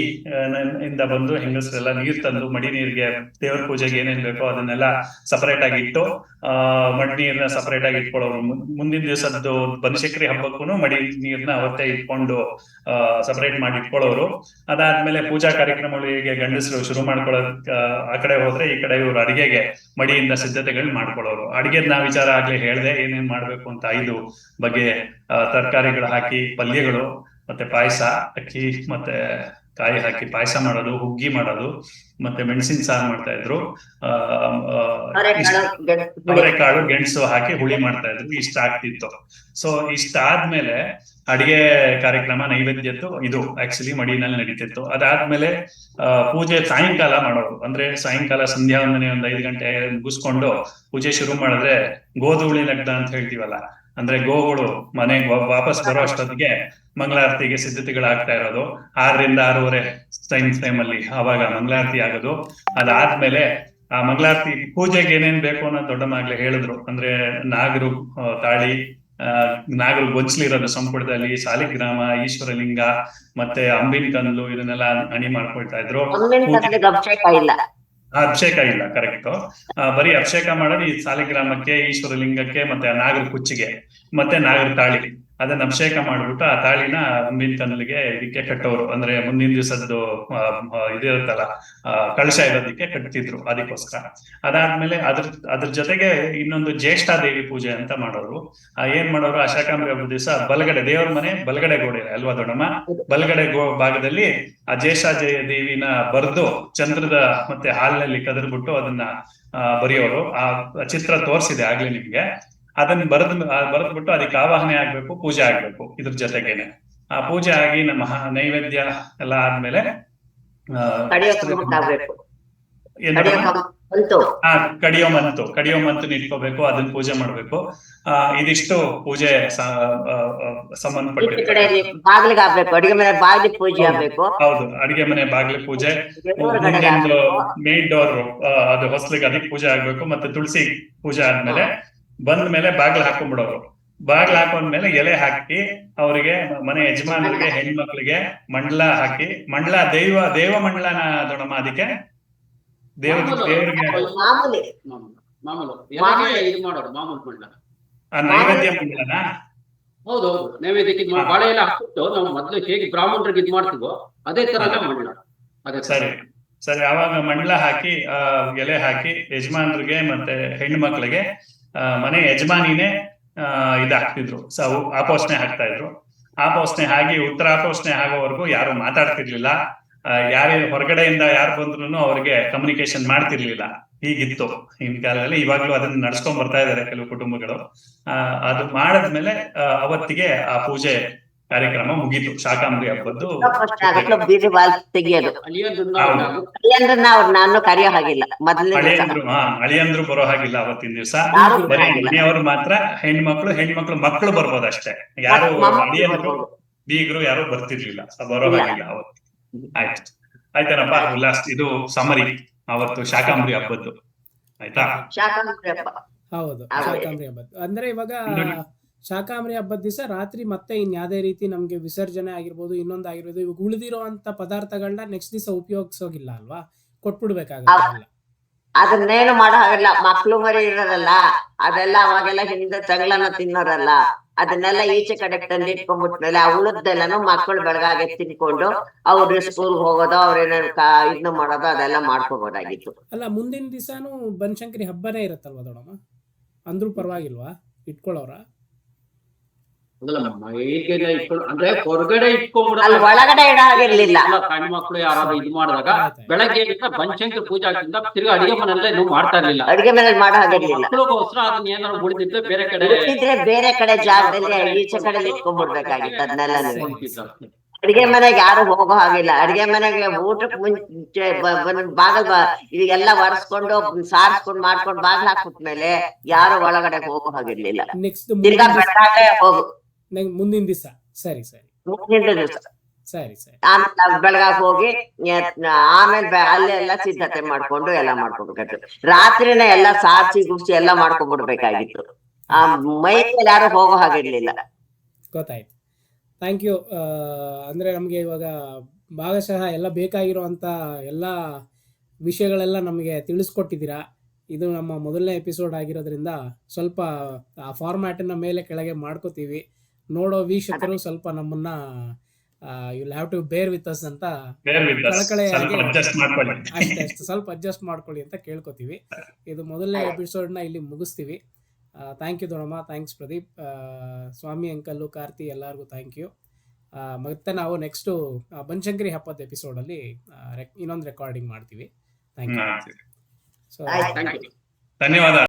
Speaker 2: ಇಂದ ಬಂದು ಹೆಂಗಸರೆಲ್ಲ ನೀರ್ ತಂದು ಮಡಿ ನೀರ್ಗೆ ದೇವ್ರ ಪೂಜೆಗೆ ಏನೇನ್ ಬೇಕೋ ಅದನ್ನೆಲ್ಲ ಸಪರೇಟ್ ಆಗಿ ಇಟ್ಟು ಮಡಿ ನೀರ್ನ ಸಪರೇಟ್ ಆಗಿ ಇಟ್ಕೊಳ್ಳೋರು. ಮುಂದಿನ ದಿವಸದ್ದು ಬನಶಂಕರಿ ಹಬ್ಬಕ್ಕೂ ಮಡಿ ನೀರ್ನ ಅವತ್ತೇ ಇಟ್ಕೊಂಡು ಸಪರೇಟ್ ಮಾಡಿ ಇಟ್ಕೊಳ್ಳೋರು. ಅದಾದ್ಮೇಲೆ ಪೂಜಾ ಕಾರ್ಯಕ್ರಮಗಳಿಗೆ ಗಂಡಸರು ಶುರು ಮಾಡ್ಕೊಳ್ಳೋ ಆ ಕಡೆ ಹೋದ್ರೆ, ಈ ಕಡೆ ಇವ್ರು ಅಡಿಗೆಗೆ ಮಡಿಯಿಂದ ಸಿದ್ಧತೆಗಳನ್ನ ಮಾಡ್ಕೊಳ್ಳೋರು. ಅಡಿಗೆದ್ ನಾ ವಿಚಾರ ಆಗ್ಲೇ ಹೇಳ್ದೆ ಏನೇನ್ ಮಾಡ್ಬೇಕು ಅಂತ. 5 ಬಗೆ ತರಕಾರಿಗಳು ಹಾಕಿ ಪಲ್ಯಗಳು, ಮತ್ತೆ ಪಾಯಸ, ಅಕ್ಕಿ ಮತ್ತೆ ಕಾಯಿ ಹಾಕಿ ಪಾಯಸ ಮಾಡೋದು, ಹುಗ್ಗಿ ಮಾಡೋದು, ಮತ್ತೆ ಮೆಣಸಿನ ಸಾರು ಮಾಡ್ತಾ ಇದ್ರು, ಅವರೆಕಾಳು ಗೆಣಸು ಹಾಕಿ ಹುಳಿ ಮಾಡ್ತಾ ಇದ್ರು. ಇಷ್ಟ ಆಗ್ತಿತ್ತು. ಸೊ ಇಷ್ಟ ಆದ್ಮೇಲೆ ಅಡಿಗೆ ಕಾರ್ಯಕ್ರಮ ನೈವೇದ್ಯದ್ದು ಇದು ಆಕ್ಚುಲಿ ಮಡಿನಲ್ಲಿ ನಡೀತಿತ್ತು. ಅದಾದ್ಮೇಲೆ ಪೂಜೆ ಸಾಯಂಕಾಲ ಮಾಡೋರು. ಅಂದ್ರೆ ಸಾಯಂಕಾಲ ಸಂಧ್ಯಾ ವಂದನೆ 5 ಗಂಟೆ ಮುಗಿಸ್ಕೊಂಡು ಪೂಜೆ ಶುರು ಮಾಡಿದ್ರೆ ಗೋಧೂಳಿ ಲಗ್ನ ಅಂತ ಹೇಳ್ತೀವಲ್ಲ, ಅಂದ್ರೆ ಗೋಗಳು ಮನೆಗೆ ವಾಪಸ್ ಬರೋ ಅಷ್ಟೊತ್ತಿಗೆ ಮಂಗಳಾರತಿಗೆ ಸಿದ್ಧತೆಗಳಾಗ್ತಾ ಇರೋದು. 6ರಿಂದ 6:30 ಟೈಮ್ ಅಲ್ಲಿ ಅವಾಗ ಮಂಗಳಾರತಿ ಆಗೋದು. ಅದಾದ್ಮೇಲೆ ಆ ಮಂಗಳಾರತಿ ಪೂಜೆಗೆ ಏನೇನ್ ಬೇಕು ಅನ್ನೋ ದೊಡ್ಡಮ್ಮಾಗ್ಲೇ ಹೇಳಿದ್ರು. ಅಂದ್ರೆ ನಾಗರು ತಾಳಿ, ನಾಗರು ಗೊಂಚಲಿರೋದು ಸಂಪುಟದಲ್ಲಿ, ಸಾಲಿಗ್ರಾಮ, ಈಶ್ವರಲಿಂಗ, ಮತ್ತೆ ಅಂಬಿನ ಕಲ್ಲು, ಇದನ್ನೆಲ್ಲ ಅಣಿ ಮಾಡ್ಕೊಳ್ತಾ ಇದ್ರು. ಅಭಿಷೇಕ ಇಲ್ಲ, ಕರೆಕ್ಟ್. ಬರೀ ಅಭಿಷೇಕ ಮಾಡೋದು ಈ ಸಾಲಿಗ್ರಾಮಕ್ಕೆ, ಈಶ್ವರಲಿಂಗಕ್ಕೆ, ಮತ್ತೆ ನಾಗರ ಕುಚ್ಚಿಗೆ, ಮತ್ತೆ ನಾಗರ ತಾಳಿ. ಅದನ್ನ ಅಭಿಷೇಕ ಮಾಡ್ಬಿಟ್ಟು ಆ ತಾಳಿನ ಅಂಬಿನ ಕಲ್ಲಿಗೆ ಇದಕ್ಕೆ ಕಟ್ಟೋರು. ಅಂದ್ರೆ ಮುಂದಿನ ದಿವಸದ್ದು ಇದಿರುತ್ತಲ್ಲ, ಕಳಶ ಇರೋದಕ್ಕೆ ಕಟ್ತಿದ್ರು, ಅದಕ್ಕೋಸ್ಕರ. ಅದಾದ್ಮೇಲೆ ಅದ್ರ ಜೊತೆಗೆ ಇನ್ನೊಂದು ಜ್ಯೇಷ್ಠಾದೇವಿ ಪೂಜೆ ಅಂತ ಮಾಡೋರು. ಏನ್ ಮಾಡೋರು, ಶಾಕಾಂಬರಿ ಹಬ್ಬದ ದಿವಸ ಬಲಗಡೆ ದೇವ್ರ ಮನೆ ಬಲಗಡೆ ಗೋಡೆ ಅಲ್ವಾ ದೊಡ್ಡಮ್ಮ, ಬಲಗಡೆ ಭಾಗದಲ್ಲಿ ಆ ಜ್ಯೇಷ್ಠಾದೇವಿನ ಬರೆದು ಚಂದ್ರದ ಮತ್ತೆ ಹಾಲಿನಲ್ಲಿ ಕದರ್ಬಿಟ್ಟು ಅದನ್ನ ಬರೆಯೋರು. ಆ ಚಿತ್ರ ತೋರಿಸಿದೆ ಆಗ್ಲೇ ನಿಮ್ಗೆ. ಅದನ್ನ ಬರೆದ್ಬಿಟ್ಟು ಅದಕ್ಕೆ ಆವಾಹನೆ ಆಗ್ಬೇಕು, ಪೂಜೆ ಆಗ್ಬೇಕು. ಇದ್ರ ಜೊತೆಗೇನೆ ಆ ಪೂಜೆ ಆಗಿ ನಮ್ಮ ನೈವೇದ್ಯ ಎಲ್ಲ ಆದ್ಮೇಲೆ ಕಡಿಯೋ ಮಂತು ಇಟ್ಕೋಬೇಕು, ಅದನ್ನ ಪೂಜೆ ಮಾಡ್ಬೇಕು. ಇದಿಷ್ಟು ಪೂಜೆ ಸಂಬಂಧಪಟ್ಟಿರ್ತಾರೆ. ಹೌದು, ಅಡಿಗೆ ಮನೆ ಬಾಗಿಲು ಪೂಜೆ, ಮುಂದೊಂದು ಮೇನ್ ಡೋರ್ ಅದು ಹೊಸ್ಲಿಗೆ ಅದಕ್ಕೆ ಪೂಜೆ ಆಗ್ಬೇಕು. ಮತ್ತೆ ತುಳಸಿ ಪೂಜೆ ಆದ್ಮೇಲೆ ಬಂದ ಮೇಲೆ ಬಾಗ್ಲು ಹಾಕೊಂಡ್ಬಿಡೋರು. ಬಾಗ್ಲು ಹಾಕೊಂಡ್ಮೇಲೆ ಎಲೆ ಹಾಕಿ ಅವರಿಗೆ, ಮನೆ ಯಜಮಾನರಿಗೆ, ಹೆಣ್ಮಕ್ಳಿಗೆ ಮಂಡಲ ಹಾಕಿ, ಮಂಡಲ ದೇವ ಮಂಡಲನ ದೊಡ್ಡಮ್ಮ, ಅದಕ್ಕೆ ದೇವ್ರಿಗೆ ನೈವೇದ್ಯ ಮಂಡಲನ.
Speaker 4: ಹೌದು, ನೈವೇದ್ಯಕ್ಕೆ ಬಾಳೆ ಎಲ್ಲ ಹಾಕ್ಬಿಟ್ಟು ನಾವು ಮೊದ್ಲು ಹೇಗೆ ಬ್ರಾಹ್ಮಣರಿಗೆ ಇದ್ ಮಾಡ್ತೀವೋ ಅದೇ ತರ ಮಂಡಲ.
Speaker 2: ಸರಿ, ಅವಾಗ ಮಂಡಲ ಹಾಕಿ ಎಲೆ ಹಾಕಿ ಯಜಮಾನ್ರಿಗೆ ಮತ್ತೆ ಹೆಣ್ಣು ಮಕ್ಳಿಗೆ ಮನೆ ಯಜಮಾನಿನೇ ಇದಾಗ್ತಿದ್ರು, ಆಪೋಷಣೆ ಹಾಕ್ತಾ ಇದ್ರು. ಆಪೋಷಣೆ ಆಗಿ ಉತ್ತರ ಆಪೋಷಣೆ ಆಗೋವರೆಗೂ ಯಾರು ಮಾತಾಡ್ತಿರ್ಲಿಲ್ಲ. ಯಾರೇ ಹೊರಗಡೆಯಿಂದ ಯಾರು ಬಂದ್ರು ಅವ್ರಿಗೆ ಕಮ್ಯುನಿಕೇಶನ್ ಮಾಡ್ತಿರ್ಲಿಲ್ಲ. ಹೀಗಿತ್ತು ಹಿಂದಿನ ಕಾಲದಲ್ಲಿ. ಇವಾಗ್ಲೂ ಅದನ್ನ ನಡ್ಸ್ಕೊಂಡ್ ಬರ್ತಾ ಇದಾರೆ ಕೆಲವು ಕುಟುಂಬಗಳು. ಅದು ಮಾಡದ್ಮೇಲೆ ಅವತ್ತಿಗೆ ಆ ಪೂಜೆ ಕಾರ್ಯಕ್ರಮ ಮುಗೀತು. ಶಾಕಾಂಬರಿ ಹಬ್ಬದ್ದು ಅಳಿಯಂದ್ರು ಬರೋ ಹಾಗಿಲ್ಲ ಅವತ್ತಿನ ದಿವಸ. ಬರೀ ಮನೆಯವರು ಮಾತ್ರ, ಹೆಣ್ಮಕ್ಳು ಮಕ್ಕಳು ಬರ್ಬೋದಷ್ಟೇ. ಯಾರು ಅಳಿಯಂದ್ರು ಬೀಗರು ಯಾರು ಬರ್ತಿರ್ಲಿಲ್ಲ, ಬರೋ ಹಾಗಿಲ್ಲ ಅವತ್ತು. ಆಯ್ತೇನಪ್ಪ ಉಲ್ಲಾಸ್, ಇದು ಸಮರಿ ಅವತ್ತು ಶಾಕಾಂಬರಿ ಹಬ್ಬದ್ದು. ಆಯ್ತಾ?
Speaker 1: ಹೌದು, ಶಾಕಾಂಬರಿ ಹಬ್ಬದ್ದು. ಅಂದ್ರೆ ಇವಾಗ ಶಾಕಾಂಬರಿ ಹಬ್ಬದ ದಿವಸ ರಾತ್ರಿ ಮತ್ತೆ ಇನ್ಯಾವುದೇ ರೀತಿ ನಮ್ಗೆ ವಿಸರ್ಜನೆ ಆಗಿರ್ಬೋದು, ಇನ್ನೊಂದು ಆಗಿರ್ಬೋದು, ಇವಾಗ ಉಳಿದಿರೋ ಅಂತ ಪದಾರ್ಥಗಳನ್ನ ನೆಕ್ಸ್ಟ್ ದಿವಸ ಉಪಯೋಗಿಸೋಗಿಲ್ಲ ಅಲ್ವಾ, ಕೊಟ್ಬಿಡ್ಬೇಕಾಗಲ್ಲ.
Speaker 3: ಅದನ್ನೇನು ಮಾಡೋ ಹಾಗಿಲ್ಲ. ಮಕ್ಳು ಮರಿ ಇರೋರಲ್ಲ, ಅದೆಲ್ಲ ಅವಾಗೆಲ್ಲ ಹಿಂದೆ ತಗಳನ್ನ ತಿನ್ನೋರಲ್ಲ, ಅದನ್ನೆಲ್ಲ ಈಚೆ ಕಡೆ ತಂದು ಇಟ್ಕೊಂಡ್ಬಿಟ್ಮೇಲೆ ಆ ಉಳಿದೆಲ್ಲನು ಮಕ್ಕಳು ಬೆಳಗಾಗೆ ತಿನ್ಕೊಂಡು ಅವ್ರು ಸ್ಕೂಲ್ ಹೋಗೋದು, ಅವ್ರೇನೇನು ಇದನ್ನ ಮಾಡೋದು ಅದೆಲ್ಲ ಮಾಡ್ಕೋಬೋದಾಗಿತ್ತು.
Speaker 1: ಅಲ್ಲ, ಮುಂದಿನ ದಿವಸನೂ ಬನಶಂಕರಿ ಹಬ್ಬನೇ ಇರುತ್ತಲ್ವಾ ದೊಡ್ಡಮ್ಮ, ಅಂದ್ರೂ ಪರವಾಗಿಲ್ವಾ ಇಟ್ಕೊಳ್ಳೋರ?
Speaker 4: ಅಂದ್ರೆ ಹೊರಗಡೆ
Speaker 3: ಅಲ್ಲಿ ಒಳಗಡೆ ಇಡ ಹಾಗಿರ್ಲಿಲ್ಲ.
Speaker 4: ಹೆಣ್ಣು ಮಕ್ಳು ಯಾರಾದ್ರೂ ಇದು ಮಾಡಿದಾಗ ಬೆಳಗ್ಗೆ ಬನಶಂಕರಿ ಪೂಜೆ ಆಗ್ತಿಂದ ತಿರ್ಗಿ ಅಡಿಗೆ ಮನೆಯಲ್ಲೇ ನೀವು ಮಾಡ್ತಾ ಇರ್ಲಿಲ್ಲ.
Speaker 3: ಅಡಿಗೆ ಮನೇಲಿ ಮಾಡೋ ಹಾಗಿರ್ಲಿಲ್ಲ.
Speaker 4: ಮಕ್ಕಳಿಗೋಸ್ಕರ ಅದನ್ನ ಏನಾದ್ರು ಉಳಿದಿದ್ರೆ ಬೇರೆ ಕಡೆ
Speaker 3: ಬೇರೆ ಕಡೆ ಜಾಗದಲ್ಲಿ ಈಚೆ ಕಡೆ ಇಟ್ಕೊಂಡ್ಬಿಡ್ಬೇಕಾಗಿತ್ತು ಅದನ್ನೆಲ್ಲ. ಅಡಿಗೆ ಮನೆಗೆ ಯಾರು ಹೋಗೋ ಹಾಗಿಲ್ಲ. ಅಡಿಗೆ ಮನೆಗೆ ಊಟಕ್ಕೆ ಮುಂಚೆ ಬಾಗಲ್ ಇದೆಲ್ಲ ಒರೆಸ್ಕೊಂಡು ಸಾರಿಸ್ಕೊಂಡು ಮಾಡ್ಕೊಂಡು ಬಾಗಿಲು ಹಾಕ್ಬಿಟ್ಮೇಲೆ ಯಾರು ಒಳಗಡೆ ಹೋಗೋ ಹಾಗಿರ್ಲಿಲ್ಲ.
Speaker 1: ನೆಕ್ಸ್ಟ್
Speaker 3: ತಿರ್ಗಾ ಬೆಳಗ್ಗೆ ಹೋಗು
Speaker 1: ಮುಂದಿನ ದಿವಸ. ಸರಿ
Speaker 3: ಮುಂದಿನ ದಿವಸ
Speaker 1: ಸರಿ
Speaker 3: ಆಮೇಲೆ ಬೆಳಗಾಗ ಹೋಗಿ ಆಮೇಲೆ ಅಲ್ಲೆಲ್ಲ ಸಿದ್ಧತೆ ಮಾಡ್ಕೊಂಡು ಎಲ್ಲ ಮಾಡ್ಕೊಬೇಕಾಗಿತ್ತು. ರಾತ್ರಿನೇ ಎಲ್ಲ ಸಾರಿಸಿ ಗುಡ್ಸಿ ಎಲ್ಲ ಮಾಡ್ಕೊಂಡ್ಬಿಡ್ಬೇಕಾಗಿತ್ತು. ಆ ಮೈ ಮೇಲೆ ಯಾರು ಹೋಗೋ ಹಾಗಿರ್ಲಿಲ್ಲ.
Speaker 1: ಗೊತ್ತಾಯ್ತು. Thank you. ಅಂದರೆ ನಮಗೆ ಇವಾಗ ಭಾಗಶಃ ಎಲ್ಲ ಬೇಕಾಗಿರೋವಂಥ ಎಲ್ಲ ವಿಷಯಗಳೆಲ್ಲ ನಮಗೆ ತಿಳಿಸ್ಕೊಟ್ಟಿದ್ದೀರಾ. ಇದು ನಮ್ಮ ಮೊದಲನೇ ಎಪಿಸೋಡ್ ಆಗಿರೋದ್ರಿಂದ ಸ್ವಲ್ಪ ಆ ಫಾರ್ಮ್ಯಾಟನ್ನು ಮೇಲೆ ಕೆಳಗೆ ಮಾಡ್ಕೋತೀವಿ. ನೋಡೋ ವೀಕ್ಷಕರು ಸ್ವಲ್ಪ ನಮ್ಮನ್ನ you have to bear with us ಅಂತ ಕಳಕಳೆಯಾಗಿ ಅಷ್ಟೇ ಸ್ವಲ್ಪ ಅಡ್ಜಸ್ಟ್ ಮಾಡ್ಕೊಳ್ಳಿ ಅಂತ ಕೇಳ್ಕೊತೀವಿ. ಇದು ಮೊದಲನೇ ಎಪಿಸೋಡ್ನ ಇಲ್ಲಿ ಮುಗಿಸ್ತೀವಿ. ಥ್ಯಾಂಕ್ ಯು ದೊಡಮ್ಮ, ಥ್ಯಾಂಕ್ಸ್ ಪ್ರದೀಪ್, ಸ್ವಾಮಿ ಅಂಕಲ್ಲು, ಕಾರ್ತಿ ಎಲ್ಲರಿಗೂ ಥ್ಯಾಂಕ್ ಯು. ಮತ್ತೆ ನಾವು ನೆಕ್ಸ್ಟು ಬನಶಂಕರಿ ಹಬ್ಬದ ಎಪಿಸೋಡಲ್ಲಿ ಇನ್ನೊಂದು ರೆಕಾರ್ಡಿಂಗ್ ಮಾಡ್ತೀವಿ. Thank you. ಸೊ
Speaker 2: ಧನ್ಯವಾದ.